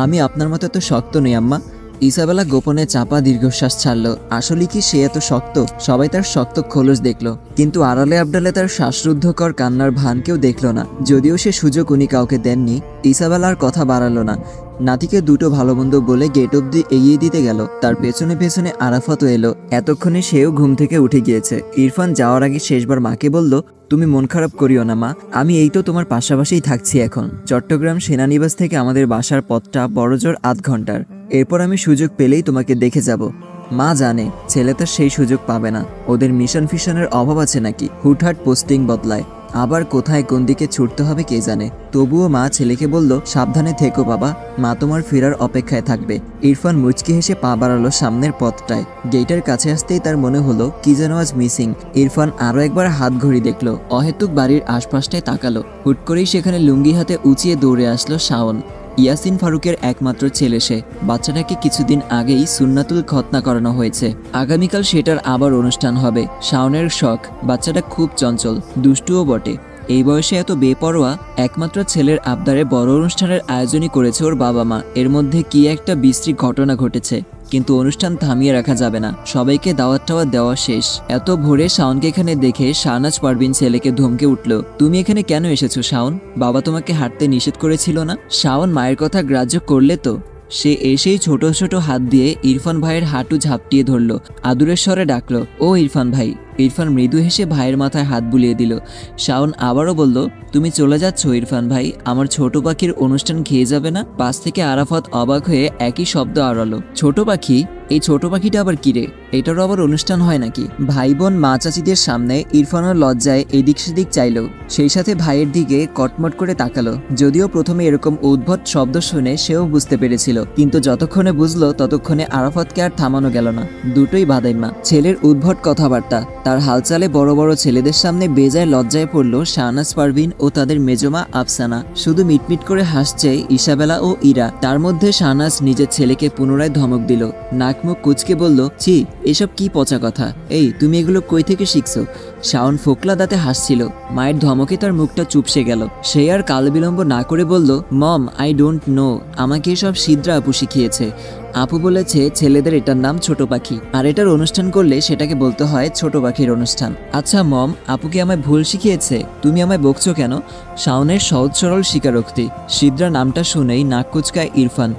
আমি আপনার মতো এত শক্ত নই আম্মা। ইসাবেলা গোপনে চাপা দীর্ঘশ্বাস ছাড়লো। আসলে কি সে এত শক্ত? সবাই তার শক্ত খোলস দেখলো, কিন্তু আড়ালে আবডালে তার শ্বাসরুদ্ধকর কান্নার ভান কেউ দেখলো না। যদিও সে সুযোগ উনি কাউকে দেননি। ইসাবেলার কথা বাড়ালো না। নাতিকে দুটো ভালো মন্দ বলে গেট অব্দি এগিয়ে দিতে গেল। তার পেছনে পেছনে আরাফাতও এলো। এতক্ষণে সেও ঘুম থেকে উঠে গিয়েছে। ইরফান যাওয়ার আগে শেষবার মাকে বলল, তুমি মন খারাপ করিও না মা, আমি এই তো তোমার পাশাপাশিই থাকছি এখন। চট্টগ্রাম সেনানিবাস থেকে আমাদের বাসার পথটা বড়জোর 8 ঘন্টার। এরপর আমি সুযোগ পেলেই তোমাকে দেখে যাব। মা জানে ছেলেটা সেই সুযোগ পাবে না। ওদের মিশন ফিশনের অভাব আছে নাকি, হুটহাট পোস্টিং বদলায়, আবার কোথায় কোন দিকে ছুটতে হবে কে জানে। তবুও মা ছেলেকে বলল, সাবধানে থেকো বাবা, মা তোমার ফেরার অপেক্ষায় থাকবে। ইরফান মুচকি হেসে পা বাড়ালো সামনের পথটায়। গেটের কাছে আসতেই তার মনে হলো কি যেন আজ মিসিং। ইরফান আরো একবার হাত ঘড়ি দেখলো, অহেতুক বাড়ির আশপাশটায় তাকালো। হুট করেই সেখানে লুঙ্গি হাতে উঁচিয়ে দৌড়ে আসলো শাওন। ইয়াসিন ফারুকের একমাত্র ছেলে সে। বাচ্চাটাকে কিছুদিন আগেই সুন্নাতুল খতনা করানো হয়েছে। আগামীকাল সেটার আবার অনুষ্ঠান হবে। শাওনের শখ, বাচ্চাটা খুব চঞ্চল, দুষ্টুও বটে। এই বয়সে এত বেপরোয়া, একমাত্র ছেলের আবদারে বড় অনুষ্ঠানের আয়োজনই করেছে ওর বাবা মা। এর মধ্যে কি একটা বিশ্রী ঘটনা ঘটেছে, কিন্তু অনুষ্ঠান থামিয়ে রাখা যাবে না। সবাইকে দাওয়াত টাওয়াত দেওয়া শেষ। এত ভোরে শাওনকে এখানে দেখে শাহনাজ পারভিন ছেলেকে ধমকে উঠল, তুমি এখানে কেন এসেছো শাওন? বাবা তোমাকে হাঁটতে নিষেধ করেছিল না? শাওন মায়ের কথা গ্রাহ্য করলে তো। সে এসেই ছোট ছোট হাত দিয়ে ইরফান ভাইয়ের হাঁটু ঝাপটিয়ে ধরল। আদুরের স্বরে ডাকলো, ও ইরফান ভাই। ইরফান মৃদু হেসে ভাইয়ের মাথায় হাত বুলিয়ে দিল। শাওন আবারও বলল, তুমি চলে যাচ্ছ ইরফান ভাই? আমার ছোট পাখির অনুষ্ঠান খেয়ে যাবে না? পাশ থেকে আরাফাত অবাক হয়ে একই শব্দ আওড়ালো, ছোট পাখি? এই ছোট পাখিটা আবার কিরে? এটারও আবার অনুষ্ঠান হয় নাকি? ভাই বোন মা চাচিদের সামনে ইরফানের লজ্জায় এদিক সেদিক চাইল, সেই সাথে ভাইয়ের দিকে কটমট করে তাকালো। যদিও প্রথমে এরকম উদ্ভট শব্দ শুনে সেও বুঝতে পেরেছিল, কিন্তু যতক্ষণে বুঝলো ততক্ষণে আরাফাতকে আর থামানো গেল না। দুটোই বাদাইমা। ছেলের উদ্ভট কথাবার্তা, তার হালচালে বড় বড় ছেলেদের সামনে বেজায় লজ্জায় পড়ল শাহনাজ পারভিন ও তাদের মেজমা আফসানা। শুধু মিটমিট করে হাসছে ইসাবেলা ও ইরা। তার মধ্যে শাহনাজ নিজের ছেলেকে পুনরায় ধমক দিল। নাকমুখ কুচকে বলল, ছি, এসব কি পচা কথা, এই তুমি এগুলো কই থেকে শিখছো? শাওন ফোকলা দাঁতে হাসছিল। মায়ের ধমকে তার মুখটা চুপসে গেল। সে আর কাল বিলম্ব না করে বলল, মম, আই ডোন্ট নো, আমাকে এসব সিদ্রা আপু শিখিয়েছে। আপু বলেছে ছেলেদের এটার নাম ছোট পাখি, আর এটার অনুষ্ঠান করলে সেটাকে বলতে হয় ছোট পাখির অনুষ্ঠান। আচ্ছা মম, আপু কি আমায় ভুল শিখিয়েছে? তুমি আমায় বকছো কেন? শাওনের সহজ সরল স্বীকারোক্তি। সিদ্রা নামটা শুনেই নাক কুচকায় ইরফান।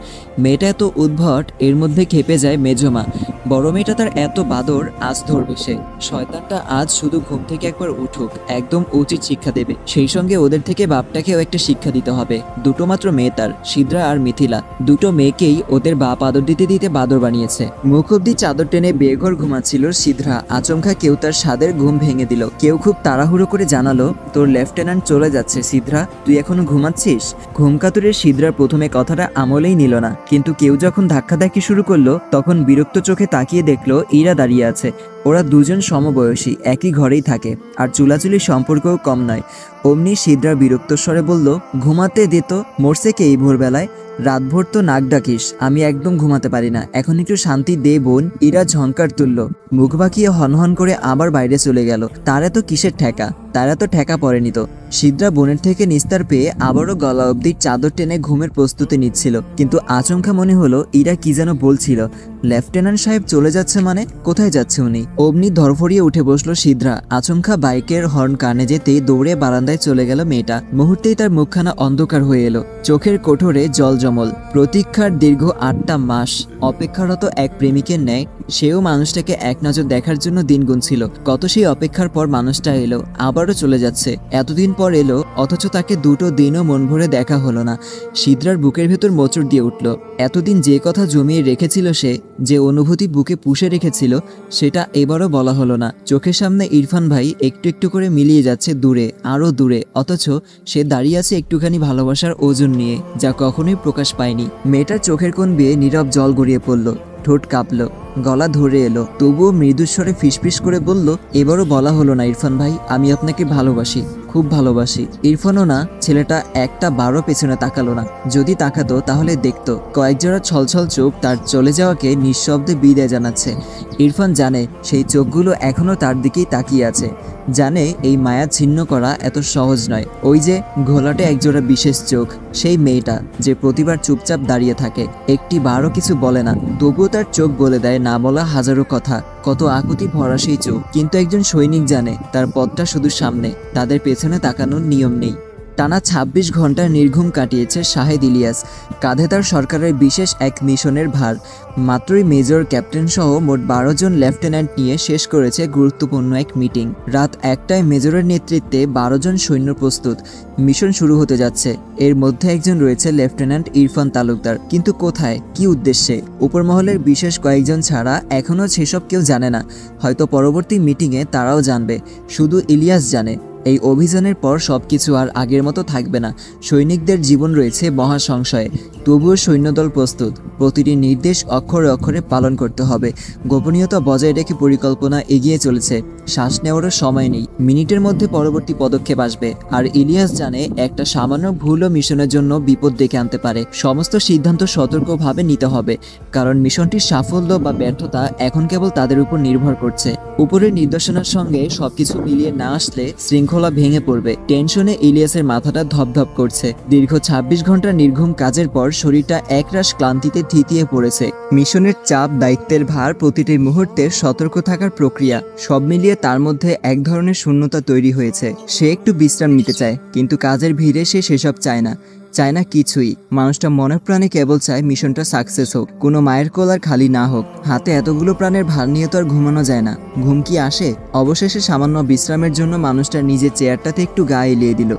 মেয়েটা এত উদ্ভট, এর মধ্যে খেপে যায় মেজমা। বড় মেয়েটা তার এত বাদর, আজ ধরবে সে। শয়তানটা আজ শুধু ঘুম থেকে একবার উঠুক, একদম উচিত শিক্ষা দেবে। সেই সঙ্গে ওদের থেকে বাপটাকেও একটা শিক্ষা দিতে হবে। দুটো মাত্র মেয়ে তার, সিদ্রা আর মিথিলা। দুটো মেয়েকেই ওদের বাপ আদর দিতে দিতে বাদর বানিয়েছে। মুখ অব্দি চাদর টেনে বেঘর ঘুমাচ্ছিল সিদ্রা। আচমকা কেউ তার স্বাদের ঘুম ভেঙে দিল। কেউ খুব তাড়াহুড়ো করে জানালো, তোর লেফটেন্যান্ট চলে যাচ্ছে সিদ্রা, তুই এখনো ঘুমাচ্ছিস? ঘুমকাতুরের সিদ্রা প্রথমে কথাটা আমলেই নিল না, কিন্তু কেউ যখন ধাক্কাধাক্কি শুরু করলো তখন বিরক্ত চোখে তাকিয়ে দেখলো ইরা দাঁড়িয়ে আছে। ওরা দুজন সমবয়সী, একই ঘরেই থাকে, আর চুলাচুলির সম্পর্কও কম নয়। অমনি সিদ্রা বিরক্ত স্বরে বলল, ঘুমাতে দে তো, মরছে কে এই ভোরবেলায়? রাতভর তো নাক ডাকিস, আমি একদম ঘুমাতে পারি না, এখন একটু শান্তি দে বোন। ইরা ঝংকার তুলল, মুখ বাঁকিয়ে হনহন করে আবার বাইরে চলে গেল। তার এত কিসের ঠেকা? তারা তো ঠেকা পড়েনি তো। সিদ্রা বোনের থেকে নিস্তার পেয়ে আবারও গলা অবধি চাদর টেনে ঘুমের প্রস্তুতি নিচ্ছিল, কিন্তু আচমকা মনে হলো ইরা কি যেন বলছিল। লেফটেন্যান্ট সাহেব চলে যাচ্ছে মানে? কোথায় যাচ্ছে উনি? অমনি ধরফড়িয়ে উঠে বসলো সিদ্রা। আচমকা বাইকের হর্ন কানে যেতেই দৌড়ে বারান্দায় চলে গেল মেয়েটা। মুহূর্তেই তার মুখখানা অন্ধকার হয়ে এলো, চোখের কোঠরে জল জমল। প্রতীক্ষার দীর্ঘ 8টা মাস অপেক্ষারত এক প্রেমিকের ন্যায় সেও মানুষটাকে এক নজর দেখার জন্য দিন গুনছিল। কত সেই অপেক্ষার পর মানুষটা এলো, আবারও চলে যাচ্ছে। এতদিন পর এলো, অথচ তাকে দুটো দিনও মন ভরে দেখা হলো না। সিদ্রার বুকের ভেতর মোচড় দিয়ে উঠল। এতদিন যে কথা জমিয়ে রেখেছিল সে, যে অনুভূতি বুকে পুষে রেখেছিল, সেটা এবারও বলা হলো না। চোখের সামনে ইরফান ভাই একটু একটু করে মিলিয়ে যাচ্ছে দূরে, আরও দূরে, অথচ সে দাঁড়িয়ে আছে একটুখানি ভালোবাসার ওজন নিয়ে, যা কখনোই প্রকাশ পায়নি। মেয়েটার চোখের কোণ বেয়ে নীরব জল গড়িয়ে পড়ল, ঠোঁট কাঁপলো, গলা ধরে এলো। তবুও মৃদুস্বরে ফিসফিস করে বলল, এবারও বলা হলো না ইরফান ভাই, আমি আপনাকে ভালোবাসি, খুব ভালোবাসি। ইরফানও না, ছেলেটা একটা বারও পেছনে তাকালো না। যদি তাকাতো তাহলে দেখতো কয়েকজোড়া ছলছল চোখ তার চলে যাওয়াকে নিঃশব্দে বিদায় জানাচ্ছে। ইরফান জানে সেই চোখগুলো এখনো তার দিকেই তাকিয়ে আছে, জানে এই মায়া ছিন্ন করা এত সহজ নয়। ওই যে ঘোলাটে একজোড়া বিশেষ চোখ, সেই মেয়েটা যে প্রতিবার চুপচাপ দাঁড়িয়ে থাকে, একটি বারও কিছু বলে না, তবুও তার চোখ বলে দেয় না বলা হাজারো কথা। কত আকুতি ভরা সেই চোখ। কিন্তু একজন সৈনিক জানে তার পথটা শুধু সামনে, তাদের পেছনে তাকানোর নিয়ম নেই। টানা ২৬ ঘন্টা নির্ঘুম কাটিয়েছে শাহেদ ইলিয়াস। কাঁধে তার সরকারের বিশেষ এক মিশনের ভার। মাত্রই মেজর, ক্যাপ্টেন সহ মোট ১২ জন লেফটেন্যান্ট নিয়ে শেষ করেছে গুরুত্বপূর্ণ এক মিটিং। রাত ১টায় মেজরের নেতৃত্বে ১২ জন সৈন্য প্রস্তুত। মিশন শুরু হতে যাচ্ছে। এর মধ্যে একজন রয়েছে লেফটেন্যান্ট ইরফান তালুকদার। কিন্তু কোথায়, কি উদ্দেশ্যে? উপরমহলের বিশেষ কয়েকজন ছাড়া এখনও সেসব কেউ জানে না। হয়তো পরবর্তী মিটিংয়ে তারাও জানবে। শুধু ইলিয়াস জানে, এই অভিযানের পর সবকিছু আর আগের মতো থাকবে না। সৈনিকদের জীবন রয়েছে মহা সংশয়ে। তবুও সৈন্যদল প্রস্তুত। প্রতিটি নির্দেশ অক্ষরে অক্ষরে পালন করতে হবে। গোপনীয়তা বজায় রেখে পরিকল্পনা এগিয়ে চলেছে। শ্বাস নেওয়ারও সময় নেই। মিনিটের মধ্যে পরবর্তী পদক্ষেপ আসবে। আর ইলিয়াস জানে, একটা সামান্য ভুলও মিশনের জন্য বিপদ ডেকে আনতে পারে। সমস্ত সিদ্ধান্ত সতর্কভাবে নিতে হবে, কারণ মিশনটির সাফল্য বা ব্যর্থতা এখন কেবল তাদের উপর নির্ভর করছে। উপরের নির্দেশনার সঙ্গে সবকিছু মিলিয়ে না আসলে শৃঙ্খলা ভেঙে পড়বে। টেনশনে ইলিয়াসের মাথাটা ধপধপ করছে। দীর্ঘ ২৬ ঘন্টার নির্ঘুম কাজের পর শরীরটা একরাশ ক্লান্তিতে থিতিয়ে পড়েছে। মিশনের চাপ, দায়িত্বের ভার, প্রতিটি মুহূর্তে সতর্ক থাকার প্রক্রিয়া, সব মিলিয়ে তার মধ্যে এক ধরনের শূন্যতা তৈরি হয়েছে। সে একটু বিশ্রাম নিতে চায়, কিন্তু কাজের ভিড়ে সে সেসব চায় না কিছুই। মানুষটা মনে প্রাণে কেবল চায় মিশনটা সাকসেস হোক, কোনো মায়ের কোল আর খালি না হোক। হাতে এতগুলো প্রাণের ভার নিয়ে তো আর ঘুমানো যায় না। ঘুম কি আসে? অবশেষে সামান্য বিশ্রামের জন্য মানুষটা নিজের চেয়ারটাতে একটু গা এলিয়ে দিল।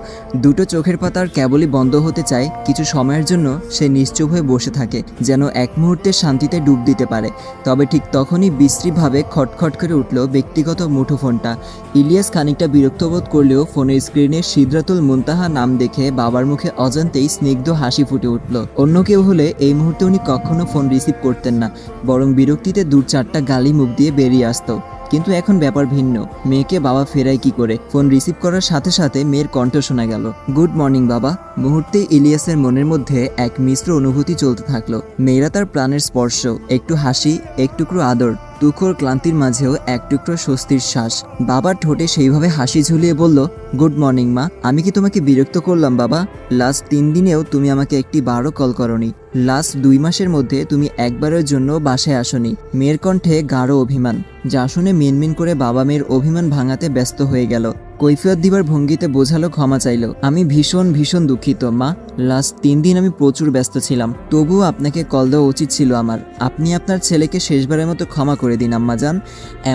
দুটো চোখের পাতার কেবলই বন্ধ হতে চায়। কিছু সময়ের জন্য সে নিশ্চুপ হয়ে বসে থাকে, যেন এক মুহূর্তে শান্তিতে ডুব দিতে পারে। তবে ঠিক তখনই বিশ্রীভাবে খটখট করে উঠল ব্যক্তিগত মুঠোফোনটা। ইলিয়াস খানিকটা বিরক্ত বোধ করলেও ফোনের স্ক্রিনে সিদরাতুল মুনতাহা নাম দেখে বাবার মুখে অজান্তেই স্নিগ্ধ হাসি ফুটে উঠল। অন্য কেউ হলে এই মুহূর্তে উনি কখনো ফোন রিসিভ করতেন না, বরং বিরক্তিতে ২-৪টা গালি মুখ দিয়ে বেরিয়ে আসতো। কিন্তু এখন ব্যাপার ভিন্ন। মেয়েকে বাবা ফেরায় কি করে? ফোন রিসিভ করার সাথে সাথে মেয়ের কণ্ঠ শোনা গেল, গুড মর্নিং বাবা। মুহূর্তেই ইলিয়াসের মনের মধ্যে এক মিশ্র অনুভূতি চলতে থাকলো। মেয়েরা তার প্রাণের স্পর্শ, একটু হাসি, এক টুকরো আদর, তুখোর ক্লান্তির মাঝেও এক টুকরো স্বস্তির শ্বাস। বাবার ঠোঁটে সেইভাবে হাসি ঝুলিয়ে বলল, গুড মর্নিং মা। আমি কি তোমাকে বিরক্ত করলাম বাবা? লাস্ট ৩ দিনেও তুমি আমাকে একটি বারও কল করনি। লাস্ট ২ মাসের মধ্যে তুমি একবারের জন্য বাসায় আসনি। মেয়ের কণ্ঠে গাঢ় অভিমান, যা শুনে মিনমিন করে বাবা মেয়ের অভিমান ভাঙাতে ব্যস্ত হয়ে গেল। কৈফিয়ত দিবার ভঙ্গিতে বোঝালো, ক্ষমা চাইল। আমি ভীষণ দুঃখিত মা। লাস্ট ৩ দিন আমি প্রচুর ব্যস্ত ছিলাম। তবুও আপনাকে কল দেওয়া উচিত ছিল আমার। আপনি আপনার ছেলেকে শেষবারের মতো ক্ষমা করে দিন আম্মা জান।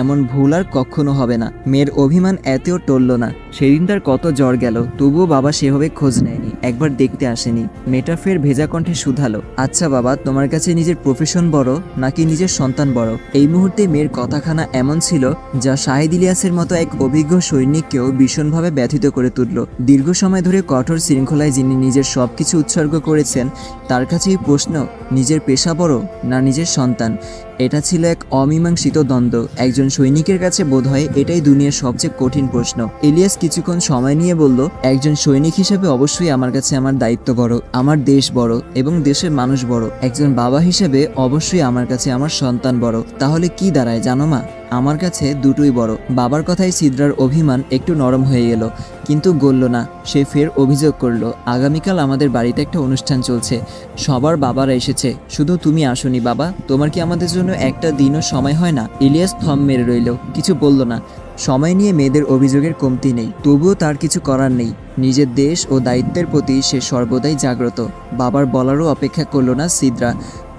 এমন ভুল আর কখনো হবে না। মেয়ের অভিমান এতেও টলল না। সেদিন তার কত জ্বর গেল, তবুও বাবা সেভাবে খোঁজ নেয়নি, একবার দেখতে আসেনি। মেয়েটা ফের ভেজা কণ্ঠে শুধালো, আচ্ছা বাবা, তোমার কাছে নিজের প্রফেশন বড় নাকি নিজের সন্তান বড়? এই মুহূর্তে মেয়ের কথাখানা এমন ছিল যা শাহেদ ইলিয়াসের মতো এক অভিজ্ঞ সৈনিককেও ভীষণভাবে ব্যথিত করে তুলল। দীর্ঘ সময় ধরে কঠোর শৃঙ্খলায় যিনি নিজের সবকিছু উৎসর্গ করেছেন, তার কাছেই প্রশ্ন, নিজের পেশা বড় না নিজের সন্তান? এটা ছিল এক অমীমাংসিত দ্বন্দ্ব। একজন সৈনিকের কাছে বোধহয় এটাই দুনিয়ার সবচেয়ে কঠিন প্রশ্ন। ইলিয়াস কিছুক্ষণ সময় নিয়ে বলল, একজন সৈনিক হিসেবে অবশ্যই আমার কাছে আমার দায়িত্ব বড়, আমার দেশ বড় এবং দেশের মানুষ বড়। একজন বাবা হিসেবে অবশ্যই আমার কাছে আমার সন্তান বড়। তাহলে কি দাঁড়ায় জানো মা? আমার কাছে দুটোই বড়। বাবার কথায় সিদ্রার অভিমান একটু নরম হয়ে গেল, কিন্তু গলল না। সে ফের অভিযোগ করলো, আগামীকাল আমাদের বাড়িতে একটা অনুষ্ঠান চলছে। সবার বাবারা এসেছে, শুধু তুমি আসোনি বাবা। তোমার কি আমাদের জন্য একটা দিনও সময় হয় না? ইলিয়াস থম মেরে রইল, কিছু বলল না। সময় নিয়ে মেয়েদের অভিযোগের কমতি নেই, তবুও তার কিছু করার নেই। নিজের দেশ ও দায়িত্বের প্রতি সে সর্বদাই জাগ্রত। বাবার বলারও অপেক্ষা করল না সিদ্রা।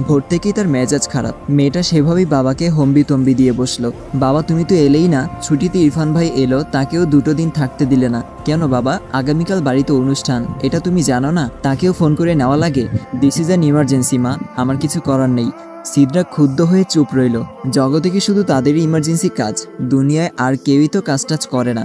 ভোর থেকেই তার মেজাজ খারাপ। মেয়েটা সেভাবেই বাবাকে হম্বি দিয়ে বসলো, বাবা তুমি তো এলেই না। ছুটিতে ইরফান ভাই এলো, তাকেও 2 দিন থাকতে দিলে না কেন বাবা? আগামীকাল বাড়িতে অনুষ্ঠান, এটা তুমি জানো না? তাকেও ফোন করে নেওয়া লাগে? দিস ইজ অ্যান ইমার্জেন্সি মা, আমার কিছু করার নেই। সিদ্রা ক্ষুব্ধ হয়ে চুপ রইল। জগতে কি শুধু তাদেরই ইমার্জেন্সি কাজ? দুনিয়ায় আর কেউই তো কাজটাজ করে না।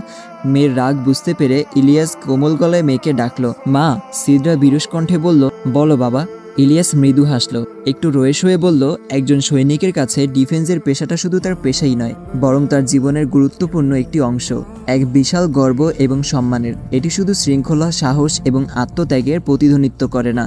মেয়ের রাগ বুঝতে পেরে ইলিয়াস কোমল গলায় মেয়েকে ডাকলো, মা। সিদ্রা বিরস কণ্ঠে বলল, বলো বাবা। ইলিয়াস মৃদু হাসল, একটু রয়েস হয়ে বলল, একজন সৈনিকের কাছে ডিফেন্সের পেশাটা শুধু তার পেশাই নয়, বরং তার জীবনের গুরুত্বপূর্ণ একটি অংশ, এক বিশাল গর্ব এবং সম্মানের। এটি শুধু শৃঙ্খলা, সাহস এবং আত্মত্যাগের প্রতিধ্বনিত্ব করে না,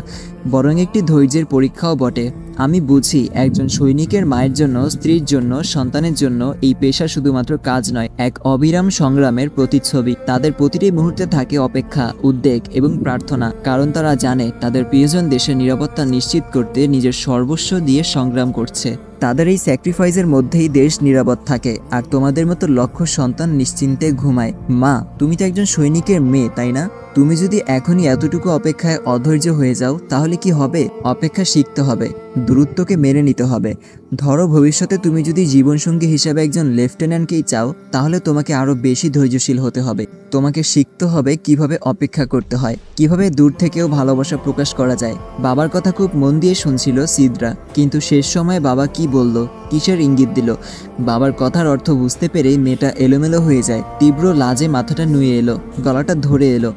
বরং একটি ধৈর্যের পরীক্ষাও বটে। আমি বুঝি একজন সৈনিকের মায়ের জন্য, স্ত্রীর জন্য, সন্তানের জন্য এই পেশা শুধুমাত্র কাজ নয়, এক অবিরাম সংগ্রামের প্রতিচ্ছবি। তাদের প্রতিটি মুহূর্তে থাকে অপেক্ষা, উদ্বেগ এবং প্রার্থনা, কারণ তারা জানে তাদের প্রিয়জন দেশের নিরাপত্তা নিশ্চিত করতে নিজের সর্বস্ব দিয়ে সংগ্রাম করছে। তাদের এই স্যাক্রিফাইসের মধ্যেই দেশ নিরাপদ থাকে, আর তোমাদের মতো লক্ষ সন্তান নিশ্চিন্তে ঘুমায়। মা, তুমি তো একজন সৈনিকের মেয়ে, তাই না? তুমি যদি এখনই এতটুকু অপেক্ষায় অধৈর্য হয়ে যাও তাহলে কি হবে? অপেক্ষা শিখতে হবে, দূরত্বকে মেনে নিতে হবে। ধরো ভবিষ্যতে তুমি যদি জীবনসঙ্গী হিসাবে একজন লেফটেন্যান্টকেই চাও, তাহলে তোমাকে আরও বেশি ধৈর্যশীল হতে হবে। তোমাকে শিখতে হবে কিভাবে অপেক্ষা করতে হয়, কিভাবে দূর থেকেও ভালোবাসা প্রকাশ করা যায়। বাবার কথা খুব মন দিয়ে শুনছিল সিদ্রা, কিন্তু শেষ সময় বাবা কি বলল, কিসের ইঙ্গিত দিল, বাবার কথার অর্থ বুঝতে পেরেই মেয়েটা এলোমেলো হয়ে যায়। তীব্র লাজে মাথাটা নুয়ে এলো, গলাটা ধরে এলো।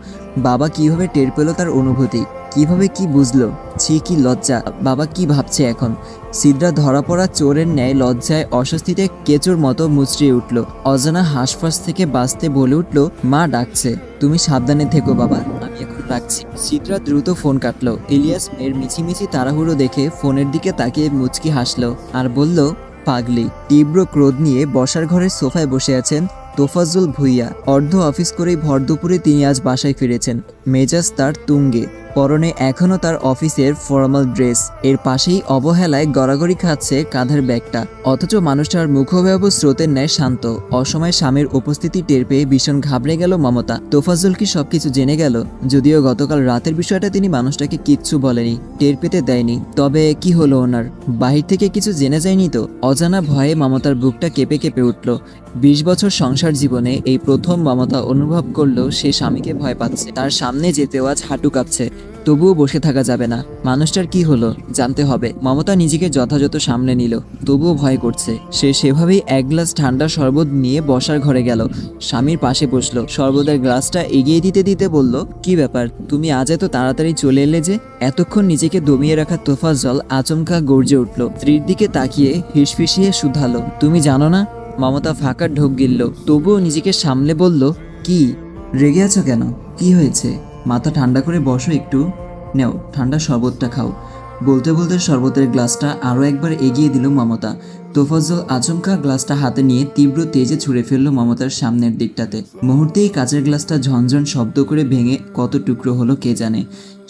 বাবা কিভাবে টের পেল তার অনুভূতি, কিভাবে কি বুঝলো? ছি, কি লজ্জা! বাবা কি ভাবছে এখন? সিদ্রা ধরা পড়া চোরের ন্যায় লজ্জায় অস্বস্তিতে কেঁচোর মতো মুচড়িয়ে উঠল। অজানা হাঁসফাঁস থেকে বাঁচতে বলে উঠল, মা ডাকছে, তুমি সাবধানে থেকো বাবা, আমি এখন রাখছি। সিদ্রা দ্রুত ফোন কাটলো। ইলিয়াস মেয়ের মিছিমিছি তাড়াহুড়ো দেখে ফোনের দিকে তাকিয়ে মুচকি হাসলো আর বলল, পাগলি। তীব্র ক্রোধ নিয়ে বসার ঘরের সোফায় বসে আছেন তোফাজ্জল ভুঁইয়া। অর্ধ অফিস করেই ভর দুপুরে তিনি আজ বাসায় ফিরেছেন। মেজাজ তার তুঙ্গে, পরনে এখনও তার অফিসের ফর্মাল ড্রেস। এর পাশেই অবহেলায় গড়াগড়ি খাচ্ছে কাঁধের ব্যাগটা। অথচ মানুষটার মুখভয়াব স্রোতের ন্যায় শান্ত। অসময়ে স্বামীর উপস্থিতি টের পেয়ে ভীষণ ঘাবড়ে গেল মমতা। তোফাজ্জল কি সবকিছু জেনে গেল? যদিও গতকাল রাতের বিষয়টা তিনি মানুষটাকে কিচ্ছু বলেনি, টের পেতে দেয়নি। তবে কি হলো ওনার? বাহির থেকে কিছু জেনে যায়নি তো? অজানা ভয়ে মমতার বুকটা কেঁপে কেঁপে উঠল। 20 বছর সংসার জীবনে এই প্রথম মমতা অনুভব করলো সে স্বামীকে ভয় পাচ্ছে। তার সামনে যেতেও আজ হাঁটু কাঁপছে। তবুও বসে থাকা যাবে না। মানুষটার কি হলো জানতে হবে। মমতা নিজেকে যথাযথ সামলে নিল, তবুও ভয় করছে। সে সেভাবেই এক গ্লাস ঠান্ডা শরবত নিয়ে বসার ঘরে গেল। স্বামীর পাশে বসলো। শরবতের গ্লাসটা এগিয়ে দিতে দিতে বলল, কি ব্যাপার, তুমি আজ এত তাড়াতাড়ি চলে এলে যে? এতক্ষণ নিজেকে দমিয়ে রাখা তোফাজ্জল আচমকা গর্জে উঠল। স্ত্রীর দিকে তাকিয়ে হিসফিসিয়ে শুধালো, তুমি জানো না? মমতা ফাঁকা ঢোক গিলল, তবুও নিজেকে সামলে বলল, কি? রেগে আছো কেন? কি হয়েছে? মাথা ঠান্ডা করে বসো একটু, নেও ঠান্ডা শরবতটা খাও। বলতে বলতে শরবতের গ্লাসটা আরও একবার এগিয়ে দিল মমতা। তোফাজ্জল আচমকা গ্লাসটা হাতে নিয়ে তীব্র তেজে ছুঁড়ে ফেলল মমতার সামনের দিকটাতে। মুহূর্তেই কাচের গ্লাসটা ঝনঝন শব্দ করে ভেঙে কত টুকরো হলো কে জানে।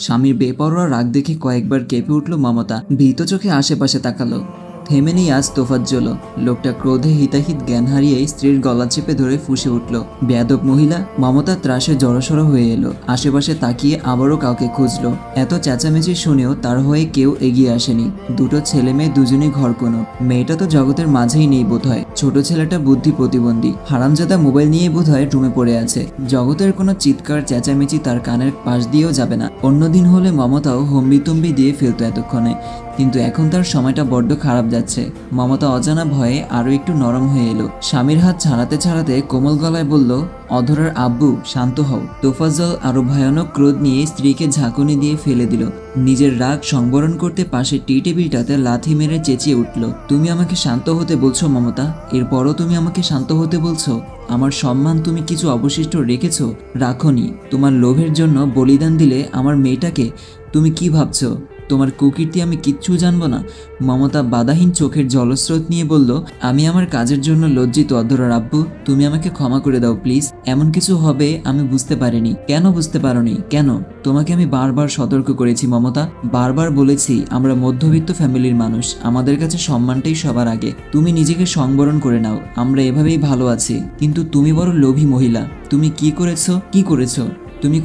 স্বামীর বেপরোয়া রাগ দেখে কয়েকবার কেঁপে উঠল মমতা। ভীত চোখে আশেপাশে তাকালো। থেমে নেই আজ তোফাজ্জল। লোকটা ক্রোধে হিতাহিত জ্ঞান হারিয়ে স্ত্রীর গলা চেপে ধরে ফুঁসে উঠল, বেয়াদব মহিলা! মমতা ত্রাসে জড়সড় হয়ে এলো। আশেপাশে তাকিয়ে আবারও কাউকে খুঁজলো। এত চেঁচামেচি শুনেও তার হয়ে কেউ এগিয়ে আসেনি। দুটো ছেলে মেয়ে দুজনেই ঘর কোনো। মেয়েটা তো জগতের মাঝেই নেই বোধহয়। ছোট ছেলেটা বুদ্ধি প্রতিবন্ধী, হারামজাদা মোবাইল নিয়ে বোধহয় রুমে পড়ে আছে। জগতের কোনো চিৎকার চেঁচামেচি তার কানের পাশ দিয়েও যাবে না। অন্যদিন হলে মমতাও হম্বিতম্বি দিয়ে ফেলতো এতক্ষণে, কিন্তু এখন তার সময়টা বড্ড খারাপ যাচ্ছে। মমতা অজানা ভয়ে আরো একটু নরম হয়ে এলো। স্বামীর হাত ছাড়াতে ছাড়াতে কোমল গলায় বলল, অধরার আব্বু, শান্ত হও। তোফাজ্জল আরো ভয়ানক ক্রোধ নিয়ে স্ত্রীকে ঝাঁকুনি দিয়ে ফেলে দিল। নিজের রাগ সংবরণ করতে পাশে টি টেবিলটাতে লাথি মেরে চেঁচিয়ে উঠল, তুমি আমাকে শান্ত হতে বলছো মমতা? এরপরও তুমি আমাকে শান্ত হতে বলছো? আমার সম্মান তুমি কিছু অবশিষ্ট রেখেছো? রাখোনি। তোমার লোভের জন্য বলিদান দিলে আমার মেয়েটাকে। তুমি কি ভাবছো তোমার কুকীর্তি আমি কিচ্ছু জানবো না? মমতা বাধাহীন চোখের জলস্রোত নিয়ে বলল, আমি আমার কাজের জন্য লজ্জিত অধরার আব্বু, তুমি আমাকে ক্ষমা করে দাও প্লিজ। এমন কিছু হবে আমি বুঝতে পারিনি। কেন বুঝতে পারোনি? কেন? তোমাকে আমি বারবার সতর্ক করেছি মমতা, বারবার বলেছি আমরা মধ্যবিত্ত ফ্যামিলির মানুষ, আমাদের কাছে সম্মানটাই সবার আগে। তুমি নিজেকে সংবরণ করে নাও, আমরা এভাবেই ভালো আছি। কিন্তু তুমি বড় লোভী মহিলা। তুমি কি করেছো? তুমি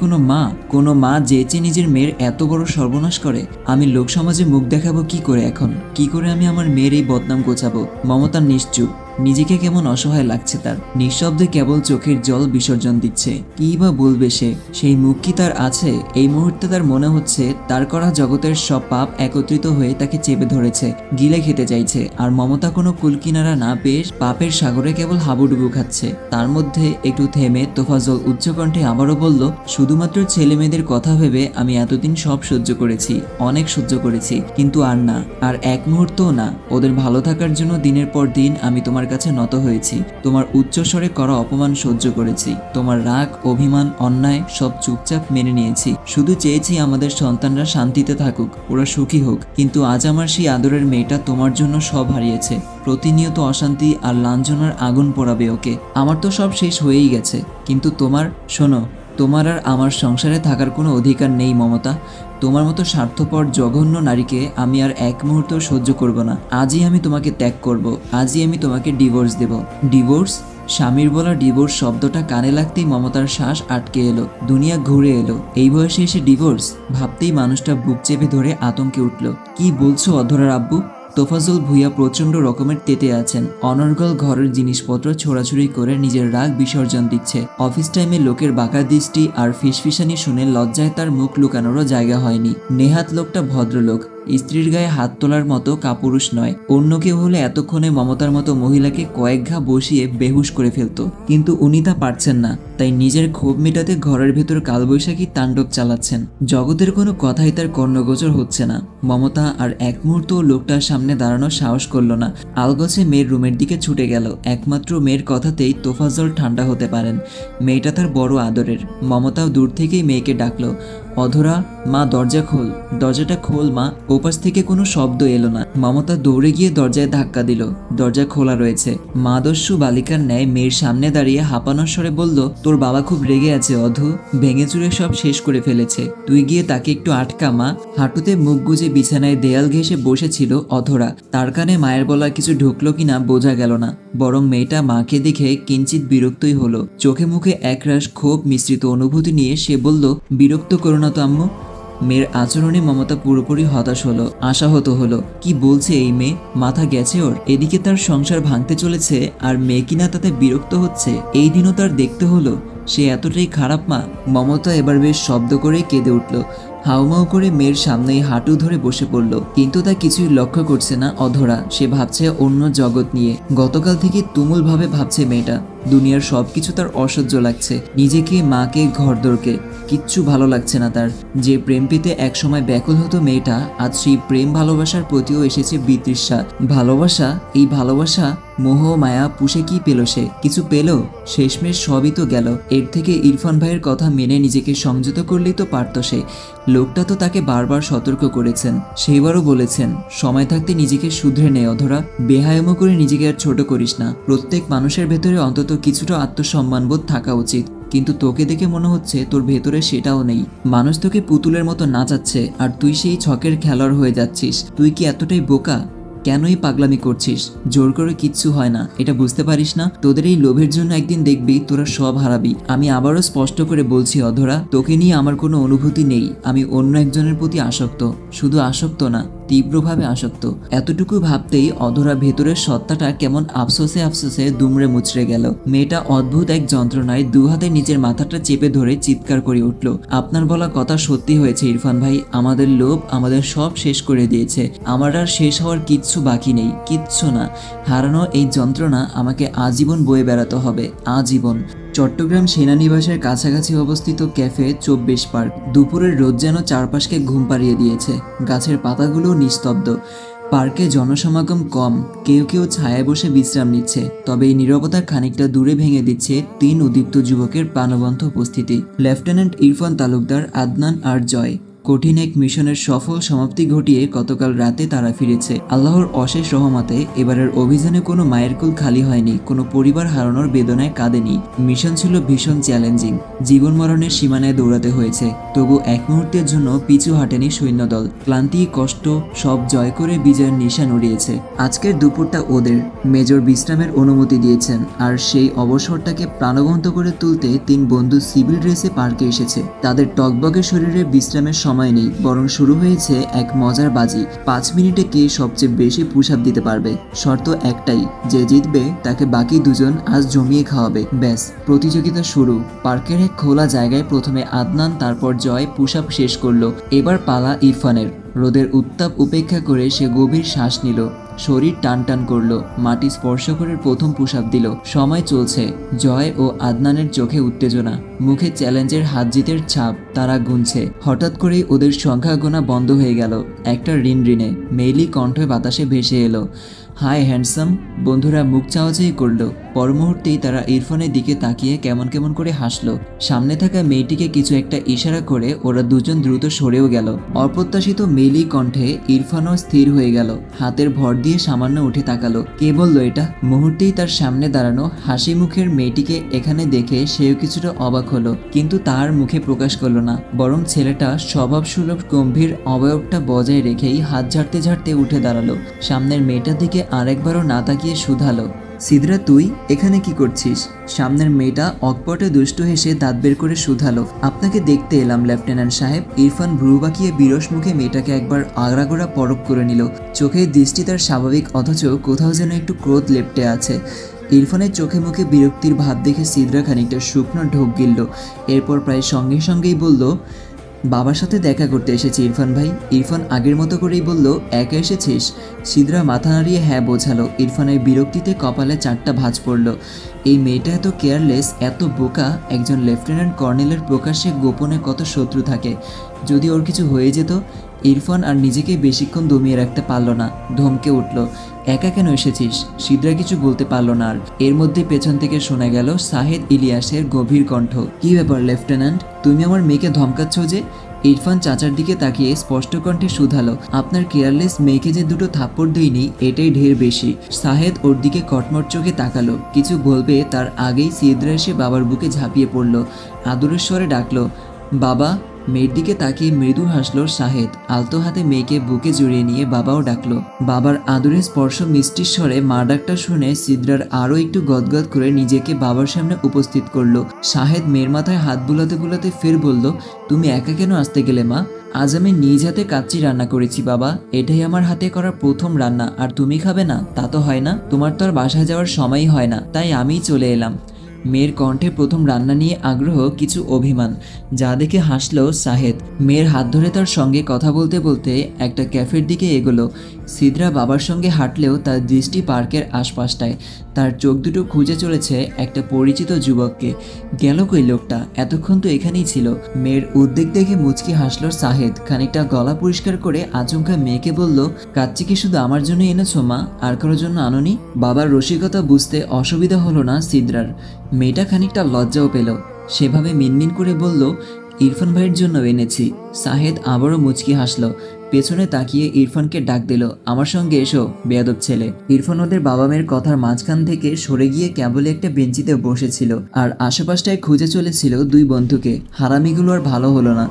কোনো মা যেচে নিজের মেয়ের এত বড় সর্বনাশ করে? আমি লোক সমাজে মুখ দেখাবো কি করে এখন? কি করে আমি আমার মেয়ের এই বদনাম গোছাবো? মমতা নিশ্চুপ। নিজেকে কেমন অসহায় লাগছে তার। নিঃশব্দে কেবল চোখের জল বিসর্জন দিচ্ছে। কি বা বলবে সে? সেই মুখ কি তার আছে? এই মুহূর্তে তার মনে হচ্ছে তার করা জগতের সব পাপ একত্রিত হয়ে তাকে চেপে ধরেছে, গিলে খেতে চাইছে। আর মমতা কোনো কুলকিনারা না পেয়ে পাপের সাগরে কেবল হাবুডুবু খাচ্ছে। তার মধ্যে একটু থেমে তোফাজ্জল উচ্চকণ্ঠে আবারও বলল, শুধুমাত্র ছেলে মেয়েদের কথা ভেবে আমি এতদিন সব সহ্য করেছি, অনেক সহ্য করেছি, কিন্তু আর না, আর এক মুহূর্তও না। ওদের ভালো থাকার জন্য দিনের পর দিন আমি তোমার কাছে নত হয়েছি। তোমার উচ্চস্বরে করা অপমান সহ্য করেছি। তোমার রাগ, অভিমান, অন্যায় সব চুপচাপ মেনে নিয়েছি। শুধু চেয়েছি আমাদের সন্তানরা শান্তিতে থাকুক, ওরা সুখী হোক। কিন্তু আজ আমার সেই আদরের মেয়েটা তোমার জন্য সব হারিয়েছে। প্রতিনিয়ত অশান্তি আর লাঞ্ছনার আগুন পোড়াবে ওকে। আমার তো সব শেষ হয়েই গেছে, কিন্তু শোনো, তোমার আর আমার সংসারে থাকার কোনো অধিকার নেই মমতা। তোমার মতো স্বার্থপর জঘন্য নারীকে আমি আর এক মুহূর্ত সহ্য করব না। আজই আমি তোমাকে ত্যাগ করব, আজই আমি তোমাকে ডিভোর্স দেব। ডিভোর্স?
স্বামীর বলা ডিভোর্স শব্দটা কানে লাগতেই মমতার শ্বাস আটকে এলো। দুনিয়া ঘুরে এলো। এই বয়সে এসে ডিভোর্স, ভাবতেই মানুষটা বুক চেপে ধরে আতঙ্কে উঠল। কি বলছো অধরার আব্বু? তোফাজ্জল ভূঁইয়া প্রচণ্ড রকমের তেতে আছেন। অনর্গল ঘরের জিনিসপত্র ছোড়াছুড়ি করে নিজের রাগ বিসর্জন দিচ্ছে। অফিস টাইমে লোকের বাঁকা দৃষ্টি আর ফিসফিসানি শুনে লজ্জায় তার মুখ লুকানোরও জায়গা হয়নি। নেহাত লোকটা ভদ্রলোক, স্ত্রীর গায়ে হাত তোলার মতো কাপুরুষ নয়। অন্য কেউ হলে এতক্ষণে মমতার মতো মহিলাকে কয়েক ঘা বসিয়ে বেহুশ করে ফেলতো, কিন্তু উনি তা পারছেন না। তাই নিজের ক্ষোভ মেটাতে ঘরের ভেতর কালবৈশাখী তাণ্ডব চালাচ্ছেন। জগতের কোনো কথাই তার কর্ণগোচর হচ্ছে না। মমতা আর এক মুহূর্ত লোকটার সামনে দাঁড়ানোর সাহস করলো না। আলগোছে মেয়ের রুমের দিকে ছুটে গেল। একমাত্র মেয়ের কথাতেই তোফাজ্জল ঠান্ডা হতে পারেন। মেয়েটা তার বড় আদরের। মমতাও দূর থেকেই মেয়েকে ডাকলো, অধরা, মা দরজা খোল, দরজাটা খোল মা। ওপাশ থেকে কোনো শব্দ এলো না। মমতা দৌড়ে গিয়ে দরজায় ধাক্কা দিল। দরজা খোলা রয়েছে। মাদস্যু বালিকার ন্যায় মেয়ের সামনে দাঁড়িয়ে হাঁপানোর স্বরে বলল, তোর বাবা খুব রেগে আছে অধু, ভেঙে চুরে সব শেষ করে ফেলেছে। তুই গিয়ে তাকে একটু আটকা মা। হাঁটুতে মুখ গুজে বিছানায় দেয়াল ঘেঁষে বসেছিল অধরা। তার কানে মায়ের বলা কিছু ঢুকলো কিনা বোঝা গেল না, বরং মেয়েটা মাকে দেখে কিঞ্চিত বিরক্তই হলো। চোখে মুখে একরাশ ক্ষোভ মিশ্রিত অনুভূতি নিয়ে সে বলল, বিরক্ত করো না তো আম্মু। মেয়ের আচরণে মমতা পুরোপুরি হতাশ হলো, আশাহত হলো। কি বলছে এই মেয়ে? মাথা গেছে ওর? এদিকে তার সংসার ভাঙতে চলেছে আর মেয়ে কিনা তাতে বিরক্ত হচ্ছে। এই দিনও তার দেখতে হলো। সে এতটাই খারাপ মা? মমতা এবার বেশ শব্দ করে কেঁদে উঠল। হাউমাউ করে মেয়ের সামনেই হাঁটু ধরে বসে পড়ল। কিন্তু তা কিছুই লক্ষ্য করছে না অধরা। সে ভাবছে অন্য জগৎ নিয়ে। গতকাল থেকে তুমুলভাবে ভাবছে মেয়েটা। দুনিয়ার সবকিছু তার অসহ্য লাগছে। নিজেকে, মাকে, ঘরদোরকে কিচ্ছু ভালো লাগছে না তার। যে প্রেম পেতে একসময় ব্যাকুল হতো মেয়েটা, আজ সেই প্রেম ভালোবাসার প্রতিও এসেছে বিতৃষ্ণা। ভালোবাসা, এই ভালোবাসা মোহ মায়া পুষে কি পেল সে? কিছু পেল? শেষমেশ সবই তো গেল। এর থেকে ইরফান ভাইয়ের কথা মেনে নিজেকে সংযত করলেই তো পারত সে। লোকটা তো তাকে বারবার সতর্ক করেছেন, সেইবারও বলেছেন, সময় থাকতে নিজেকে শুধরে নে অধরা, বেহায়ামো করে নিজেকে আর ছোট করিস না। প্রত্যেক মানুষের ভেতরে অন্তত কিছুটা আত্মসম্মানবোধ থাকা উচিত। কিন্তু তোকে দেখে মনে হচ্ছে তোর ভেতরে সেটাও নেই। মানুষ তোকে পুতুলের মতো নাচাচ্ছে আর তুই সেই ছকের খেলোয়াড় হয়ে যাচ্ছিস। তুই কি এতটাই বোকা? কেনই পাগলামি করছিস? জোর করে কিচ্ছু হয় না, এটা বুঝতে পারিস না? তোদের এই লোভের জন্য একদিন দেখবি তোরা সব হারাবি। আমি আবারও স্পষ্ট করে বলছি অধরা, তোকে নিয়ে আমার কোনো অনুভূতি নেই। আমি অন্য একজনের প্রতি আসক্ত। শুধু আসক্ত না, তীব্রভাবে আসক্ত। এতটুকু ভাবতেই অধরা ভেতরের সত্তাটা কেমন আফসোসে আফসোসে দুমড়ে মুচড়ে গেল। মেয়েটা অদ্ভুত এক যন্ত্রণায় দু হাতে নিজের মাথাটা চেপে ধরে চিৎকার করে উঠল, আপনার বলা কথা সত্যি হয়েছে ইরফান ভাই। আমাদের লোভ আমাদের সব শেষ করে দিয়েছে। আমার আর শেষ হওয়ার কিচ্ছু বাকি নেই, কিচ্ছু না। হারানো এই যন্ত্রণা আমাকে আজীবন বয়ে বেড়াতে হবে, আজীবন। চট্টগ্রাম সেনানিবাসের কাছাকাছি অবস্থিত ক্যাফে 24 পার্ক। দুপুরের রোদ যেন চারপাশকে ঘুম পাড়িয়ে দিয়েছে। গাছের পাতাগুলো নিস্তব্ধ। পার্কে জনসমাগম কম, কেউ কেউ ছায়ায় বসে বিশ্রাম নিচ্ছে। তবে এই নীরবতা খানিকটা দূরে ভেঙে দিচ্ছে 3 উদ্দীপ্ত যুবকের প্রাণবন্ত উপস্থিতি। লেফটেন্যান্ট ইরফান তালুকদার, আদনান আর জয়। কঠিন এক মিশনের সফল সমাপ্তি ঘটিয়ে গতকাল রাতে তারা ফিরেছে। আল্লাহর অশেষ রহমতে এবারের অভিযানে কোনো মায়ের কোল খালি হয়নি, কোনো পরিবার হারানোর বেদনায় কাঁদেনি। মিশন ছিল ভীষণ চ্যালেঞ্জিং। জীবন মরণের সীমানায় দৌড়াতে হয়েছে, তবু এক মুহূর্তের জন্য পিছু হাঁটেনি সৈন্যদল। ক্লান্তি, কষ্ট সব জয় করে বিজয়ের নিশান উড়িয়েছে। আজকের দুপুরটা ওদের। মেজর বিশ্রামের অনুমতি দিয়েছেন, আর সেই অবসরটাকে প্রাণবন্ত করে তুলতে 3 বন্ধু সিভিল ড্রেসে পার্কে এসেছে। তাদের টকবগে শরীরে বিশ্রামের সময় নেই, বরং শুরু হয়েছে এক মজার বাজি। 5 মিনিটে কে সবচেয়ে বেশি পুশ আপ দিতে পারবে। শর্ত একটাই, যে জিতবে তাকে বাকি দুজন আজ জমিয়ে খাওয়াবে। ব্যাস, প্রতিযোগিতা শুরু। পার্কের এক খোলা জায়গায় প্রথমে আদনান, তারপর জয় পুশ আপ শেষ করলো। এবার পালা ইরফানের। রোদের উত্তাপ উপেক্ষা করে সে গভীর শ্বাস নিল, শরীর টান টান করলো, মাটি স্পর্শ করে প্রথম পুশ আপ দিল। সময় চলছে। জয় ও আদনানের চোখে উত্তেজনা, মুখে চ্যালেঞ্জের হাত জিতের ছাপ। তারা গুনছে। হঠাৎ করেই ওদের সংখ্যা গোনা বন্ধ হয়ে গেল। একটা রিনরিনে মেইলি কণ্ঠে বাতাসে ভেসে এলো, হাই হ্যান্ডসাম। বন্ধুরা মুখ চাওয়াচাই করলো। পর মুহূর্তেই তারা ইরফানের দিকে তাকিয়ে কেমন কেমন করে হাসলো। সামনে থাকা মেয়েটিকে কিছু একটা ইশারা করে ওরা দুজন দ্রুত সরেও গেল। অপ্রত্যাশিত মেইলি কণ্ঠে ইরফানও স্থির হয়ে গেল, হাতের ভর দিয়ে সামান্য উঠে তাকালো। কে বলল এটা? মুহূর্তেই তার সামনে দাঁড়ানো হাসি মুখের মেয়েটিকে এখানে দেখে সেও কিছুটা অবাক হলো, কিন্তু তার মুখে প্রকাশ করলো না। বরং ছেলেটা স্বভাবসুলভ গম্ভীর অবয়বটা বজায় রেখেই হাত ঝাড়তে ঝাড়তে উঠে দাঁড়ালো। সামনের মেয়েটার দিকে আরেকবারও না তাকিয়ে শুধালো, সিদরা তুই এখানে কি করছিস? সামনের মেয়েটা অকপটে দুষ্টু হেসে দাঁত বের করে শুধালো। আপনাকে দেখতে এলাম লেফটেন্যান্ট সাহেব। ইরফান ভ্রু বাঁকিয়ে বিরস মুখে মেয়েটাকে একবার আগ্রাগোড়া পরখ করে নিল। চোখের দৃষ্টি তার স্বাভাবিক, অথচ কোথাও যেন একটু ক্রোধ লেপ্টে আছে। ইরফানের চোখে মুখে বিরক্তির ভাব দেখে সিদরা খানিকটা শুকনো ঢোক গিলল। এরপর প্রায় সঙ্গে সঙ্গেই বলল, বাবার সাথে দেখা করতে এসেছি ইরফান ভাই। ইরফান আগের মতো করেই বলল, একা এসেছিস? সিদরা মাথা নাড়িয়ে হ্যাঁ বোঝালো। ইরফানের বিরক্তিতে কপালে 4টা ভাঁজ পড়ল। এই মেয়েটা এত কেয়ারলেস, এত বোকা। একজন লেফটেন্যান্ট কর্নেলের প্রকাশ্যে গোপনে কত শত্রু থাকে। যদি ওর কিছু হয়ে যেত। ইরফান আর নিজেকে বেশিক্ষণ দমিয়ে রাখতে পারল না, ধমকে উঠল, একা কেন এসেছিস? সিদরা কিছু বলতে পারল না আর। এর মধ্যে পেছন থেকে শোনা গেল সাহেদ ইলিয়াসের গভীর কণ্ঠ, কি ব্যাপার লেফটেন্যান্ট, তুমি আমার মেয়েকে ধমকাচ্ছ যে? ইরফান চাচার দিকে তাকিয়ে স্পষ্ট কণ্ঠে শুধালো, আপনার কেয়ারলেস মেয়েকে যে 2টো থাপ্পড় দেয়নি এটাই ঢের বেশি। সাহেদ ওর দিকে কটমট চোখে তাকালো। কিছু বলবে তার আগেই সিদরা এসে বাবার বুকে ঝাঁপিয়ে পড়ল। আদরের স্বরে ডাকলো, বাবা। মেয়ের দিকে তাকিয়ে মৃদু হাসলো সাহেদ। আলতো হাতে মেয়েকে বুকে জড়িয়ে নিয়ে বাবাও ডাকলো। বাবার আদরের স্পর্শ মিষ্টির স্বরে মা ডাকটা শুনে সিদরার আরও একটু গদগদ করে নিজেকে বাবার সামনে উপস্থিত করলো। সাহেদ মেয়ের মাথায় হাত বুলাতে বুলাতে ফের বলল, তুমি একা কেন আসতে গেলে মা? আজ আমি নিজ হাতে কাচ্চি রান্না করেছি বাবা। এটাই আমার হাতে করা প্রথম রান্না। আর তুমি খাবে না? তা তো হয় না। তোমার তো আর বাসায় যাওয়ার সময়ই হয় না, তাই আমিই চলে এলাম। মেয়ের কণ্ঠে প্রথম রান্না নিয়ে আগ্রহ, কিছু অভিমান, যা দেখে হাসলো সাহেদ। মেয়ের হাত ধরে তার সঙ্গে কথা বলতে বলতে একটা ক্যাফের দিকে এগোলো। সিদরা বাবার সঙ্গে হাঁটলেও তার দৃষ্টি পার্কের আশপাশটায়। তার চোখ দুটো খুঁজে চলেছে একটা পরিচিত যুবককে। গেল কই লোকটা? এতক্ষণ তো এখানেই ছিল। মেয়ের উদ্বেগ দেখে মুচকি হাসলো সাহেদ। খানিকটা গলা পরিষ্কার করে আচমকা মেয়েকে বলল, কাচ্চি কি শুধু আমার জন্য এনেছো মা? আর কারোর জন্য আনোনি? বাবার রসিকতা বুঝতে অসুবিধা হলো না সিদরার। মেয়েটা খানিকটা লজ্জাও পেল। সেভাবে মিনমিন করে বলল, ইরফান ভাইয়ের জন্য এনেছি। সাহেদ আবারও মুচকি হাসলো। পেছনে তাকিয়ে ইরফানকে ডাক দিল, আমার সঙ্গে এসো বেয়াদব ছেলে। ইরফান ওদের বাবা মেয়ের কথার মাঝখান থেকে সরে গিয়ে কেবল একটা বেঞ্চিতে বসেছিল আর আশেপাশটায় খুঁজে চলেছিল 2 বন্ধুকে। হারামিগুলো আর ভালো হলো না।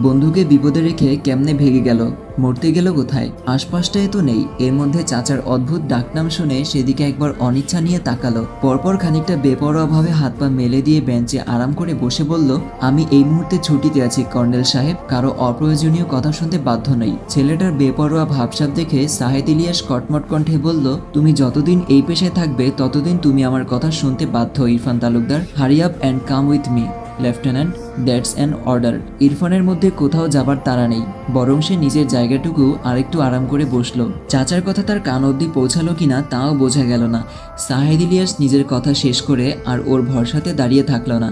বন্ধুকে বিপদে রেখে কেমনে ভেগে গেল, মরতে গেল কোথায়? আশপাশটায় তো নেই। এর মধ্যে চাচার অদ্ভুত ডাকনাম শুনে সেদিকে একবার অনিচ্ছা নিয়ে তাকালো। পরপর খানিকটা বেপরোয়াভাবে হাত পা মেলে দিয়ে বেঞ্চে আরাম করে বসে বলল, আমি এই মুহূর্তে ছুটিতে আছি কর্নেল সাহেব, কারো অপ্রয়োজনীয় কথা শুনতে বাধ্য নই। ছেলেটার বেপরোয়া ভাবসাব দেখে সাহেদ ইলিয়াস কটমট কণ্ঠে বলল, তুমি যতদিন এই পেশায় থাকবে ততদিন তুমি আমার কথা শুনতে বাধ্য Irfan Talukdar. Hurry up and come with me lieutenant, that's an order. ইরফানের মধ্যে কোথাও যাবার তাড়া নেই, বরং সে নিজের জায়গাটুকু আরেকটু আরাম করে বসলো। চাচার কথা তার কান অবধি পৌঁছালো কিনা তাও বোঝা গেল না। সাহেদ ইলিয়াস নিজের কথা শেষ করে আর ওর ভরসাতে দাঁড়িয়ে থাকলো না।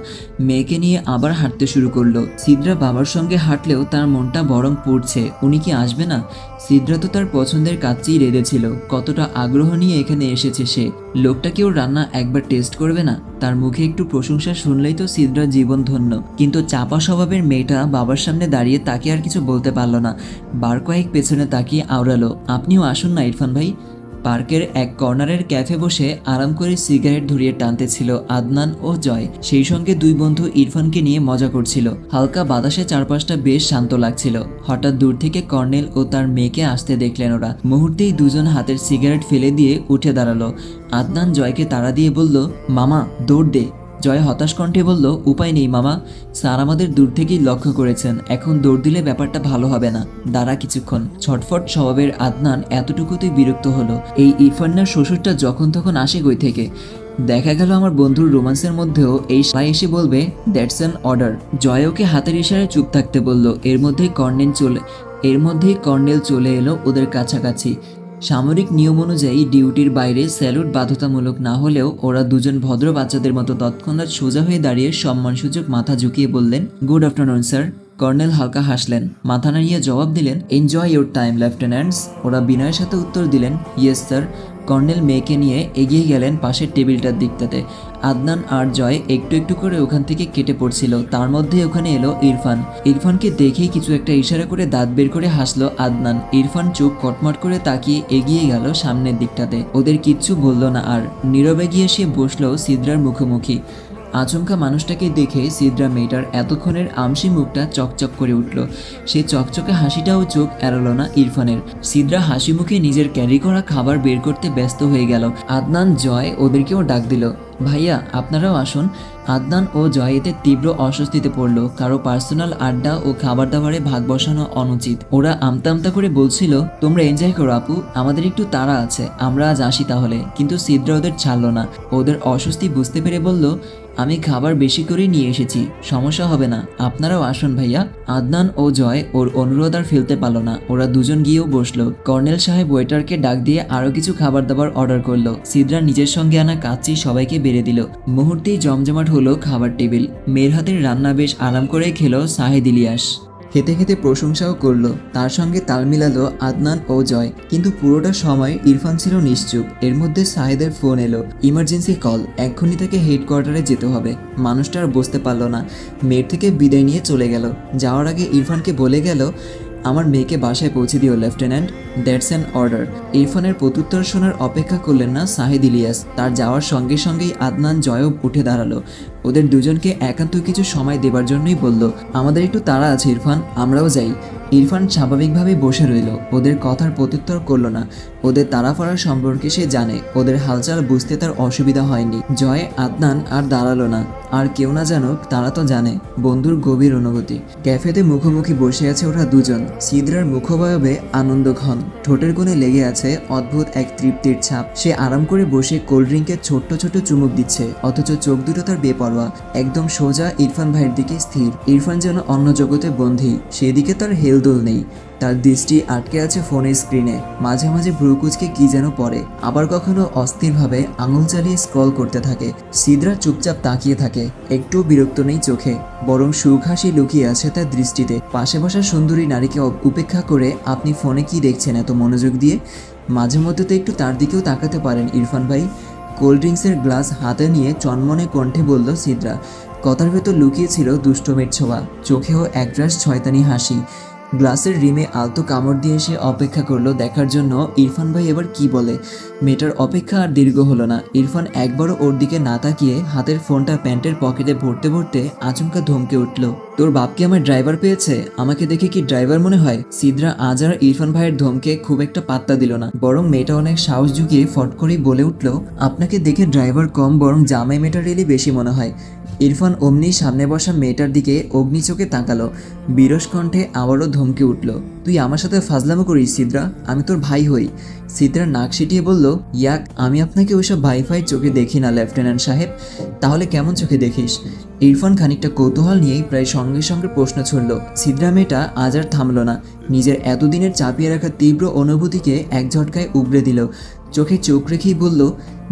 মেয়েকে নিয়ে আবার হাঁটতে শুরু করলো। সিদরা বাবার সঙ্গে হাঁটলেও তার মনটা বরং পড়ছে, উনি কি আসবে না? সিদরা তো তার পছন্দের কাচ্চিই রেঁধেছিল। কতটা আগ্রহ নিয়ে এখানে এসেছে সে। লোকটা কি ওর রান্না একবার টেস্ট করবে না? তার মুখে একটু প্রশংসা শুনলেই তো সিদরা জীবন ধন্য। কিন্তু চাপা স্বভাবের মেয়েটা বাবার সামনে দাঁড়িয়ে তাকে আর কিছু বলতে পারল না। বার কয়েক পেছনে তাকিয়ে আওড়ালো, আপনিও আসুন না ইরফান ভাই। পার্কের এক কর্নারের ক্যাফে বসে আরাম করে সিগারেট ধরিয়ে টানতেছিল আদনান ও জয়। সেই সঙ্গে 2 বন্ধু ইরফানকে নিয়ে মজা করছিল। হালকা বাতাসে চারপাশটা বেশ শান্ত লাগছিল। হঠাৎ দূর থেকে কর্নেল ও তার মেয়েকে আসতে দেখলেন ওরা। মুহূর্তেই দুজন হাতের সিগারেট ফেলে দিয়ে উঠে দাঁড়ালো। আদনান জয়কে তাড়া দিয়ে বলল, মামা দৌড় দে। জয় হতাশ কণ্ঠে বলল, উপায় নেই মামা, স্যার আমাদের দূর থেকেই লক্ষ্য করেছেন, এখন দৌড় দিলে ব্যাপারটা ভালো হবে না, দাঁড়া কিছুক্ষণ। ছটফট স্বভাবের আদনান এতটুকুতেই বিরক্ত হলো। এই ইরফান্নার শ্বশুরটা যখন তখন আসে কই থেকে? দেখা গেল আমার বন্ধুর রোমান্সের মধ্যেও এই সাই এসে বলবে দ্যাটস অ্যান অর্ডার। জয় ওকে হাতের ইশারায় চুপ থাকতে বলল। এর মধ্যেই কর্নেল চলে এলো ওদের কাছাকাছি। সামরিক নিয়ম অনুযায়ী ডিউটির বাইরে স্যালুট বাধ্যতামূলক না হলেও ওরা দুজন ভদ্র বাচ্চাদের মতো তৎক্ষণাৎ সোজা হয়ে দাঁড়িয়ে সম্মানসূচক মাথা ঝুঁকিয়ে বললেন, গুড আফটারনুন স্যার। কর্নেল হালকা হাসলেন, মাথা নাড়িয়ে জবাব দিলেন, এনজয় ইউর টাইম লেফটেন্যান্টস। ওরা বিনয়ের সাথে উত্তর দিলেন, ইয়েস স্যার। কর্নেল মেয়েকে নিয়ে এগিয়ে গেলেন পাশের টেবিলটার দিকটাতে। আদনান আর জয় একটু একটু করে ওখান থেকে কেটে পড়ছিল। তার মধ্যে ওখানে এলো ইরফান। ইরফানকে দেখেই কিছু একটা ইশারা করে দাঁত বের করে হাসলো আদনান। ইরফান চোখ কটমট করে তাকিয়ে এগিয়ে গেল সামনের দিকটাতে। ওদের কিচ্ছু বলল না আর। নীরবে গিয়ে সে বসলো সিদরার মুখোমুখি। আচমকা মানুষটাকে দেখে সিদ্রা মেয়েটার এতক্ষণের আমসি মুখটা চকচক করে উঠল। সে চকচকে হাসিটাও চোখ এড়ালো না ইরফানের। সিদ্রা হাসি মুখে নিজের ক্যারি করা খাবার বের করতে ব্যস্ত হয়ে গেল। আদনান, জয় ওদেরকেও ডাক দিল। ভাইয়া আপনারাও আসুন। আদনান ও জয় এতে তীব্র অস্বস্তিতে পড়ল। কারো পার্সোনাল আড্ডা ও খাবার দাবারে ভাগ বসানো অনুচিত। ওরা আমতা আমতা করে বলছিল, তোমরা এনজয় করো আপু, আমাদের একটু তাড়া আছে, আমরা আজ আসি তাহলে। কিন্তু সিদ্রা ওদের ছাড়ল না। ওদের অস্বস্তি বুঝতে পেরে বলল, আমি খাবার বেশি করে নিয়ে এসেছি, সমস্যা হবে না, আপনারাও আসুন ভাইয়া। আদনান ও জয় ওর অনুরোধ আর ফেলতে পারল না। ওরা দুজন গিয়েও বসলো। কর্নেল সাহেব ওয়েটারকে ডাক দিয়ে আরো কিছু খাবার দাবার অর্ডার করলো। সিদ্রা নিজের সঙ্গে আনা কাচ্চি সবাইকে বেড়ে দিল। মুহূর্তেই জমজমাট হলো খাবার টেবিল। মেয়ের হাতের রান্না বেশ আরাম করে খেলো সাহেদ ইলিয়াস। খেতে খেতে প্রশংসাও করলো। তার সঙ্গে তাল মিলালো আদনান ও জয়। কিন্তু পুরোটা সময় ইরফান ছিল নিশ্চুপ। এর মধ্যে সাহেদের ফোন এলো, ইমার্জেন্সি কল, এক্ষুনি তাকে হেডকোয়ার্টারে যেতে হবে। মানুষটা আর বসতে পারলো না, মেয়ের থেকে বিদায় নিয়ে চলে গেল। যাওয়ার আগে ইরফানকে বলে গেল, আমার মেয়েকে বাসায় পৌঁছে দিও লেফটেন্যান্ট, দ্যাটস অ্যান অর্ডার। ইরফানের প্রত্যুত্তর শোনার অপেক্ষা করলেন না সাহেদ ইলিয়াস। তার যাওয়ার সঙ্গে সঙ্গেই আদনান জয়ব উঠে দাঁড়ালো। ওদের দুজনকে একান্ত কিছু সময় দেবার জন্যই বলল, আমাদের একটু তাড়া আছে ইরফান, আমরাও যাই। ইরফান স্বাভাবিকভাবেই বসে রইল, ওদের কথার প্রত্যুত্তর করল না। ওদের তাড়া ফাড়ার সম্পর্কে সে জানে, ওদের হালচাল বুঝতে তার অসুবিধা হয়নি। জয়, আদনান আর দাঁড়ালো না। আর কেউ না জানুক, তারা তো জানে বন্ধুর গভীর অনুভূতি। ক্যাফেতে মুখোমুখি বসে আছে ওরা দুজন। সিদ্রার মুখবয়বে আনন্দ ঘন, ঠোঁটের কোণে লেগে আছে অদ্ভুত এক তৃপ্তির ছাপ। সে আরাম করে বসে কোল্ড ড্রিঙ্কের ছোট্ট ছোট্ট চুমুক দিচ্ছে, অথচ চোখ দুটো তার বেপরোয়া, একদম সোজা ইরফান ভাইয়ের দিকে স্থির। ইরফান যেন অন্য জগতে বন্দী, সেদিকে তার হেলদোল নেই। তার দৃষ্টি আটকে আছে ফোনের স্ক্রিনে। মাঝে মাঝে ভ্রুকুচকে কি যেন পড়ে, আবার কখনো অস্থিরভাবে আঙুল চালিয়ে স্ক্রল করতে থাকে। সিদ্রা চুপচাপ তাকিয়ে থাকে, একটু বিরক্ত নেই চোখে, বরং সুখ হাসি লুকিয়ে আছে তার দৃষ্টিতে। পাশে বসা সুন্দরী নারীকে উপেক্ষা করে আপনি ফোনে কি দেখছেন এত মনোযোগ দিয়ে? মাঝে মধ্যে তো একটু তার দিকেও তাকাতে পারেন ইরফান ভাই। কোল্ড ড্রিঙ্কসের গ্লাস হাতে নিয়ে চনমনে কণ্ঠে বলল সিদ্রা। কথার ভেতর লুকিয়ে ছিল দুষ্টমির ছোঁয়া, চোখেও একরাশ শয়তানি হাসি। গ্লাসের রিমে আলতো কামড় দিয়ে সে অপেক্ষা করলো দেখার জন্য ইরফান ভাই এবার কি বলে। মেয়েটার অপেক্ষা আর দীর্ঘ হলো না। ইরফান একবারও ওর দিকে না তাকিয়ে হাতের ফোনটা প্যান্টের পকেটে ভরতে ভরতে আচমকা ধমকে উঠল, তোর বাপ কি আমার ড্রাইভার পেয়েছে? আমাকে দেখে কি ড্রাইভার মনে হয়? সিদ্রা আজ আর ইরফান ভাইয়ের ধমকে খুব একটা পাত্তা দিল না, বরং মেয়েটা অনেক সাহস জুগিয়ে ফট করেই বলে উঠল, আপনাকে দেখে ড্রাইভার কম, বরং জামাই মেটারিয়ালি বেশি মনে হয়। ইরফান অমনি সামনে বসা মেয়েটার দিকে অগ্নি চোখে তাকালো। বিরস কণ্ঠে আবারও ধমকে উঠল, তুই আমার সাথে ফাজলামো করিস সিদ্রা? আমি তোর ভাই হই। সিদ্রা নাক সিটিয়ে বলল, ইয়াক, আমি আপনাকে ওইসব ভাই ফাই চোখে দেখি না লেফটেন্যান্ট সাহেব। তাহলে কেমন চোখে দেখিস? ইরফান খানিকটা কৌতূহল নিয়েই প্রায় সঙ্গে সঙ্গে প্রশ্ন ছুড়ল। সিদ্রা মেয়েটা আজ আর থামল না, নিজের এতদিনের চাপিয়ে রাখা তীব্র অনুভূতিকে এক ঝটকায় উগড়ে দিল। চোখে চোখ রেখেই বলল,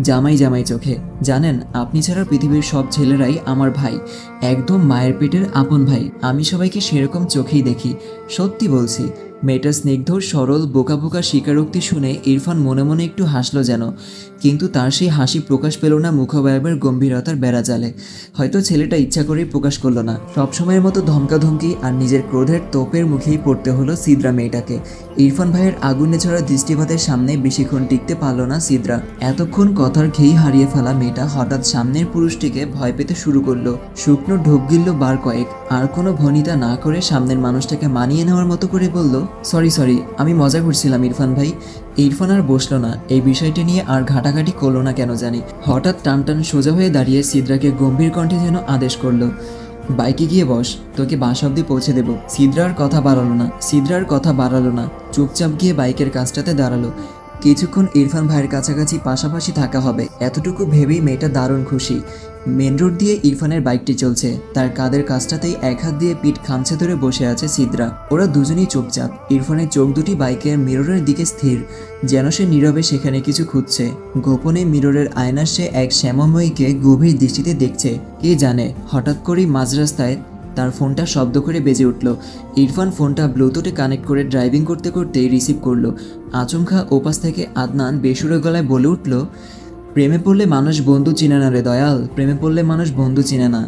জামাই জামাই চোখে, জানেন আপনি ছাড়া পৃথিবীর সব ছেলেরাই আমার ভাই, একদম মায়ের পেটের আপন ভাই। আমি সবাইকে সেরকম চোখেই দেখি, সত্যি বলছি। মেয়েটার স্নিগ্ধ সরল বোকা বোকা স্বীকারোক্তি শুনে ইরফান মনে মনে একটু হাসলো যেন, কিন্তু তার সেই হাসি প্রকাশ পেল না মুখবয়বের গম্ভীরতার বেড়াজালে। হয়তো ছেলেটা ইচ্ছা করেই প্রকাশ করলো না। সবসময়ের মতো ধমকাধমকি আর নিজের ক্রোধের তোপের মুখেই পড়তে হলো সিদ্রা মেয়েটাকে। ইরফান ভাইয়ের আগুনে ছড়া দৃষ্টিপাতের সামনে বেশিক্ষণ টিকতে পারল না সিদ্রা। এতক্ষণ কথার খেই হারিয়ে ফেলা মেয়েটা হঠাৎ সামনের পুরুষটিকে ভয় পেতে শুরু করলো। শুকনো ঢোক গিলল বার কয়েক, আর কোনো ভনিতা না করে সামনের মানুষটাকে মানিয়ে নেওয়ার মতো করে বলল, সরি, আমি মজা করছিলাম ইরফান ভাই। ইরফান আর বসলো না, এই বিষয়টি নিয়ে আর ঘাটাঘাটি করলো না কেন জানি। হঠাৎ টান সোজা হয়ে দাঁড়িয়ে সিদ্রাকে গম্ভীর কণ্ঠে যেন আদেশ করলো, বাইকে গিয়ে বস, তোকে বাসা অব্দি পৌঁছে দেবো। সিদ্রার কথা বাড়ালো না, চুপচাপ গিয়ে বাইকের কাছটাতে দাঁড়ালো। কিছুক্ষণ ইরফান ভাইয়ের কাছাকাছি পাশাপাশি থাকা হবে, এতটুকু ভেবেই মেয়েটা দারুণ খুশি। মেন রোড দিয়ে ইরফানের বাইকটি চলছে, তার কাঁধের কাছটাতেই এক হাত দিয়ে পিঠ খামচে ধরে বসে আছে সিদ্রা। ওরা দুজনেই চুপচাপ। ইরফানের চোখ দুটি বাইকের মিররের দিকে স্থির, যেন সে নীরবে সেখানে কিছু খুঁজছে। গোপনে মিররের আয়নার সে এক শ্যামময়ীকে গভীর দৃষ্টিতে দেখছে। কে জানে, হঠাৎ করেই মাঝ রাস্তায় তার ফোনটা শব্দ করে বেজে উঠল। ইরফান ফোনটা ব্লুটুথে কানেক্ট করে ড্রাইভিং করতে করতেই রিসিভ করলো। আচমকা ওপাশ থেকে আদনান বেসুরো গলায় বলে উঠল, প্রেমে পড়লে মানুষ বন্ধু চিনে না রে দয়াল, প্রেমে পড়লে মানুষ বন্ধু চিনে না।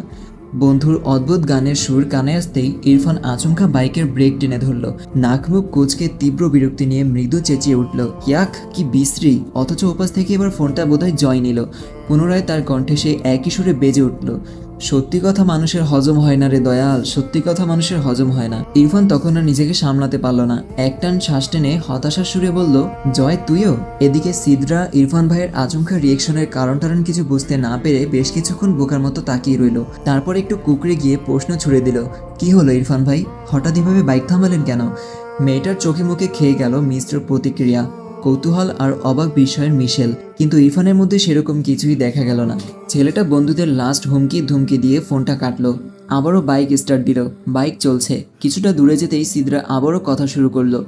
বন্ধুর অদ্ভুত গানের সুর কানে আসতেই ইরফান আচমকা বাইকের ব্রেক টেনে ধরল। নাক মুখ কোচকে তীব্র বিরক্তি নিয়ে মৃদু চেঁচিয়ে উঠল, ইয়াক, কি বিশ্রী! অথচ ওপাশ থেকে এবার ফোনটা বোধহয় জয় নিল। পুনরায় তার কণ্ঠে সেই একই সুরে বেজে উঠল, সত্যি কথা মানুষের হজম হয় না রে দয়াল, সত্যি কথা মানুষের হজম হয় না। ইরফান তখন আর নিজেকে সামলাতে পারল না, একটান শ্বাস টেনে হতাশার সুরে বলল, জয় তুইও? এদিকে সিদরা ইরফান ভাইয়ের আচমকা রিয়েকশনের কারণ টারণ কিছু বুঝতে না পেরে বেশ কিছুক্ষণ বোকার মতো তাকিয়ে রইল। তারপর একটু কুকড়ে গিয়ে প্রশ্ন ছুড়ে দিল, কি হলো ইরফান ভাই, হঠাৎ এভাবে বাইক থামালেন কেন? মেয়েটার চোখে মুখে খেয়ে গেল মিশ্র প্রতিক্রিয়া, কৌতূহল আর অবাক বিস্ময়ের মিশেল। কিন্তু ইরফানের মধ্যে সেরকম কিছুই দেখা গেল না। ছেলেটা বন্ধুদের লাস্ট হুমকি ধুমকি দিয়ে ফোনটা কাটলো, আবারও বাইক স্টার্ট দিল। বাইক চলছে, কিছুটা দূরে যেতেই সিদরা আবারও কথা শুরু করলো,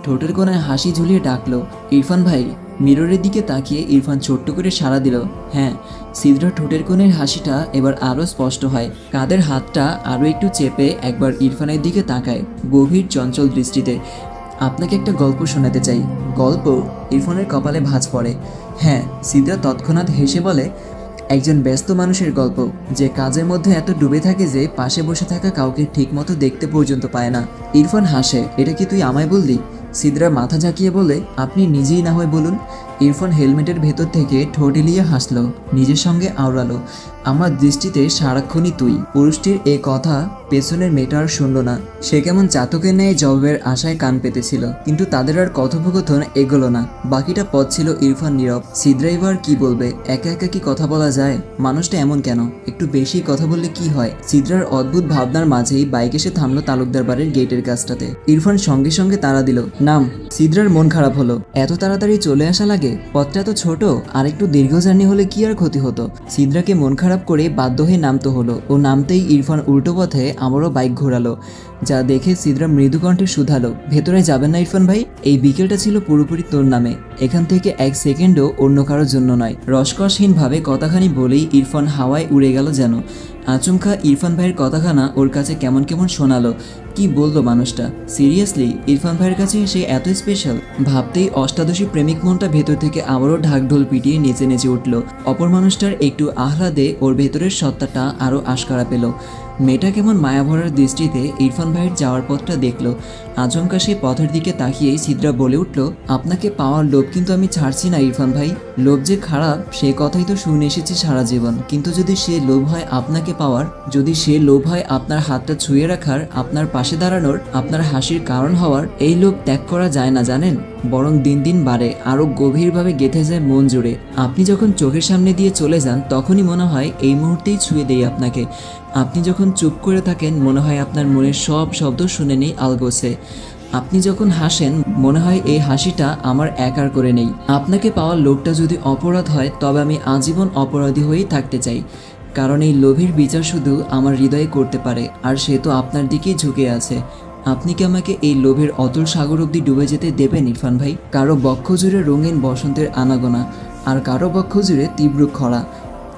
ঠোঁটের কোণায় হাসি ঝুলিয়ে ডাকলো, ইরফান ভাই। মিররের দিকে তাকিয়ে ইরফান ছোট্ট করে সাড়া দিল, হ্যাঁ। সিদরা ঠোঁটের কোণের হাসিটা এবার আরও স্পষ্ট হয়, কাঁধের হাতটা আরও একটু চেপে একবার ইরফানের দিকে তাকায় গভীর চঞ্চল দৃষ্টিতে। আপনাকে একটা গল্প শোনাতে চাই। গল্প? ইরফানের কপালে ভাঁজ পড়ে। হ্যাঁ। সিদরা তৎক্ষণাৎ হেসে বলে, একজন ব্যস্ত মানুষের গল্প, যে কাজের মধ্যে এত ডুবে থাকে যে পাশে বসে থাকা কাউকে ঠিকমতো দেখতে পর্যন্ত পায় না। ইরফান হাসে, এটা কি তুই আমায় বললি? সিদরা মাথা ঝাঁকিয়ে বলে, আপনি নিজেই না হয় বলুন। ইরফান হেলমেটের ভেতর থেকে ঠোঁট এলিয়ে হাসলো, নিজের সঙ্গে আওড়ালো, আমার দৃষ্টিতে সারাক্ষণই তুই। পুরুষটির এ কথা পেছনের মেয়েটা আর শুনল না। সে কেমন চাতকের ন্যায় জবাবের আশায় কান পেতেছিল, কিন্তু তাদের আর কথোপকথন এগোলো না। বাকিটা পথ ছিল ইরফান নীরব। সিদরা এবার কি বলবে? একা একা কি কথা বলা যায়? মানুষটা এমন কেন? একটু বেশি কথা বললে কি হয়? সিদরার অদ্ভুত ভাবনার মাঝেই বাইক এসে থামলো তালুকদার বাড়ির গেটের কাছটাতে। ইরফান সঙ্গে সঙ্গে তাড়া দিল, নাম। সিদরার মন খারাপ হলো, এত তাড়াতাড়ি চলে আসা লাগে? পথটা তো ছোট, আর একটু দীর্ঘ জার্নি হলে কি আর ক্ষতি হতো? সিদরাকে মন খারাপ করে বাধ্য হয়ে নামতে হলো। ও নামতেই ইরফান উল্টো পথে আবারও বাইক ঘোরালো, যা দেখে সিদরা মৃদু কণ্ঠে শুধালো, ভেতরে যাবেন না ইরফান ভাই? এই বিকেলটা ছিল পুরোপুরি তোর নামে, এখান থেকে এক সেকেন্ডও অন্য কারোর জন্য নয়। রসকসহীনভাবে কথাখানি বলেই ইরফান হাওয়ায় উড়ে গেল যেন। আচমকা ইরফান ভাইয়ের কথাখানা ওর কাছে কেমন কেমন শোনালো। কি বললো মানুষটা? সিরিয়াসলি ইরফান ভাইয়ের কাছে সে এত স্পেশাল? ভাবতেই অষ্টাদশী প্রেমিক মনটা ভেতর থেকে আবারও ঢাকঢোল পিটিয়ে নেচে নেচে উঠল। অপর মানুষটার একটু আহ্লাদে ওর ভেতরের সত্তাটা আরও আশকারা পেল। মেয়েটা কেমন মায়াভরার দৃষ্টিতে ইরফান ভাইয়ের যাওয়ার পথটা দেখলো। আচমকা সেই পথের দিকে তাকিয়েই সিদরা বলে উঠল, আপনাকে পাওয়ার লোভ কিন্তু আমি ছাড়ছি না ইরফান ভাই। লোভ যে খারাপ সে কথাই তো শুনে এসেছি সারা জীবন, কিন্তু যদি সে লোভ হয় আপনাকে পাওয়ার, যদি সে লোভ হয় আপনার হাতটা ছুঁয়ে রাখার, আপনার পাশে দাঁড়ানোর, আপনার হাসির কারণ হওয়ার, এই লোভ ত্যাগ করা যায় না জানেন, বরং দিন দিন বাড়ে, আরও গভীরভাবে গেঁথে যায় মন জুড়ে। আপনি যখন চোখের সামনে দিয়ে চলে যান তখনই মনে হয় এই মুহূর্তেই ছুঁয়ে দেই আপনাকে। আপনি যখন চুপ করে থাকেন মনে হয় আপনার মনের সব শব্দ শুনে নেই আলগোছে। আপনি যখন হাসেন মনে হয় এই হাসিটা আমার একার করে নেই। আপনাকে পাওয়ার লোভটা যদি অপরাধ হয় তবে আমি আজীবন অপরাধী হয়েই থাকতে চাই, কারণ এই লোভের বিচার শুধু আমার হৃদয়ে করতে পারে, আর সে তো আপনার দিকেই ঝুঁকে আছে। আপনি কি আমাকে এই লোভের অতল সাগর অবধি ডুবে যেতে দেবেন ইরফান ভাই? কারো বক্ষ জুড়ে রঙিন বসন্তের আনাগোনা, আর কারো বক্ষ জুড়ে তীব্র খরা।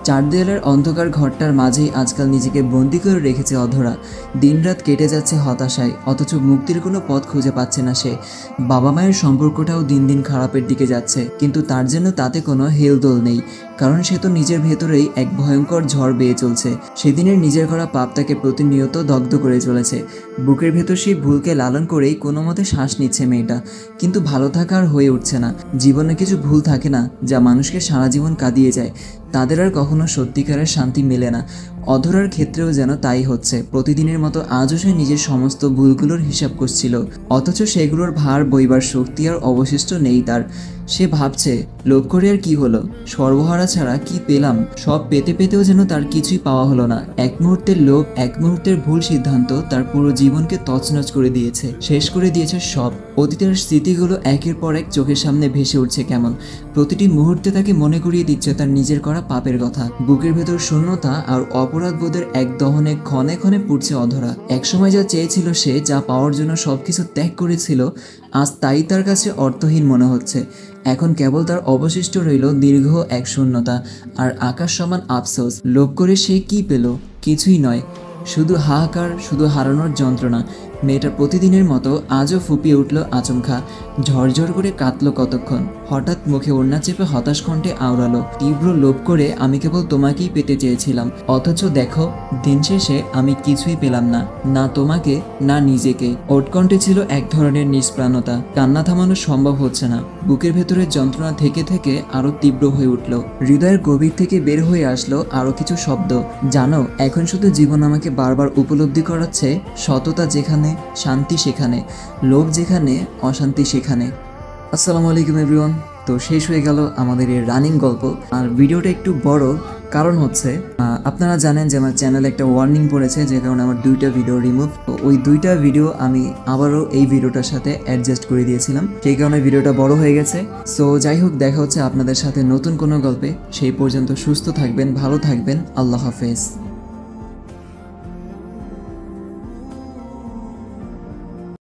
চার দেয়ালের অন্ধকার ঘরটার মাঝেই আজকাল নিজেকে বন্দি করে রেখেছে অধরা। দিনরাত কেটে যাচ্ছে হতাশায়, অথচ মুক্তির কোনো পথ খুঁজে পাচ্ছে না সে। বাবা মায়ের সম্পর্কটাও দিন দিন খারাপের দিকে যাচ্ছে, কিন্তু তার জন্য তাতে কোনো হেলদোল নেই, কারণ সে তো নিজের ভেতরেই এক ভয়ঙ্কর ঝড় বেয়ে চলছে। সেদিনের নিজের করা পাপ তাকে প্রতিনিয়ত দগ্ধ করে চলেছে। বুকের ভেতর সেই ভুলকে লালন করেই কোনো মতে শ্বাস নিচ্ছে মেয়েটা, কিন্তু ভালো থাকা আর হয়ে উঠছে না। জীবনে কিছু ভুল থাকে না যা মানুষকে সারা জীবন কাঁদিয়ে যায়, তাদের আর কখনো সত্যিকারের শান্তি মেলে না। অধরার ক্ষেত্রেও যেন তাই হচ্ছে। প্রতিদিনের মতো আজও সে নিজের সমস্ত ভুলগুলোর হিসাব করছিল, অথচ সেগুলোর ভার বইবার শক্তি আর অবশিষ্ট নেই তার। সে ভাবছে, লোভ করে আর কি হলো? সর্বহারা ছাড়া কি পেলাম? সব পেতে পেতেও যেন তার কিছুই পাওয়া হলো না। এক মুহূর্তের লোভ, এক মুহূর্তের ভুল সিদ্ধান্ত তার পুরো জীবনকে তছনছ করে দিয়েছে, শেষ করে দিয়েছে সব। অতীতের স্মৃতিগুলো একের পর এক চোখের সামনে ভেসে উঠছে কেমন। প্রতিটি মুহূর্তে তাকে মনে করিয়ে দিচ্ছে তার নিজের করা পাপের কথা। বুকের ভেতর শূন্যতা আর অপরাধবোধের এক দহনে ক্ষণে ক্ষণে পুড়ছে অধরা। একসময় যা চেয়েছিল সে, যা পাওয়ার জন্য সবকিছু ত্যাগ করেছিল, আজ তাই তার কাছে অর্থহীন মনে হচ্ছে। এখন কেবল তার অবশিষ্ট রইল দীর্ঘ এক শূন্যতা আর আকাশ সমান আফসোস। লোভ করে সে কি পেল? কিছুই নয়। শুধু হাহাকার, শুধু হারানোর যন্ত্রণা। মেয়েটা প্রতিদিনের মতো আজও ফুপিয়ে উঠল আচমকা, ঝরঝর করে কাঁদলো কতক্ষণ। হঠাৎ মুখে ওড়না চেপে হতাশ কণ্ঠে আওড়ালো, তীব্র লোভ করে আমি কেবল তোমাকেই পেতে চেয়েছিলাম, অথচ দেখো দিন শেষে আমি কিছুই পেলাম না, না তোমাকে না নিজেকে। ওটকণ্ঠে ছিল এক ধরনের নিষ্প্রাণতা, কান্না থামানো সম্ভব হচ্ছে না। বুকের ভেতরের যন্ত্রণা থেকে থেকে আরো তীব্র হয়ে উঠল। হৃদয়ের গভীর থেকে বের হয়ে আসলো আরো কিছু শব্দ। জানো, এখন শুধু জীবন আমাকে বারবার উপলব্ধি করাচ্ছে, সততা যেখানে শান্তি সেখানে, লোভ যেখানে অশান্তি সেখানে। আসসালামু আলাইকুম এভরিওয়ান। তো শেষ হয়ে গেল আমাদের এই রানিং গল্প। আর ভিডিওটা একটু বড়, কারণ হচ্ছে আপনারা জানেন যে আমার চ্যানেলে একটা ওয়ার্নিং পড়েছে, যে কারণে আমার 2টা ভিডিও রিমুভ। তো ওই 2টা ভিডিও আমি আবারও এই ভিডিওটার সাথে অ্যাডজাস্ট করে দিয়েছিলাম, সেই কারণে ভিডিওটা বড় হয়ে গেছে। সো যাই হোক, দেখা হচ্ছে আপনাদের সাথে নতুন কোনো গল্পে। সেই পর্যন্ত সুস্থ থাকবেন, ভালো থাকবেন। আল্লাহ হাফেজ।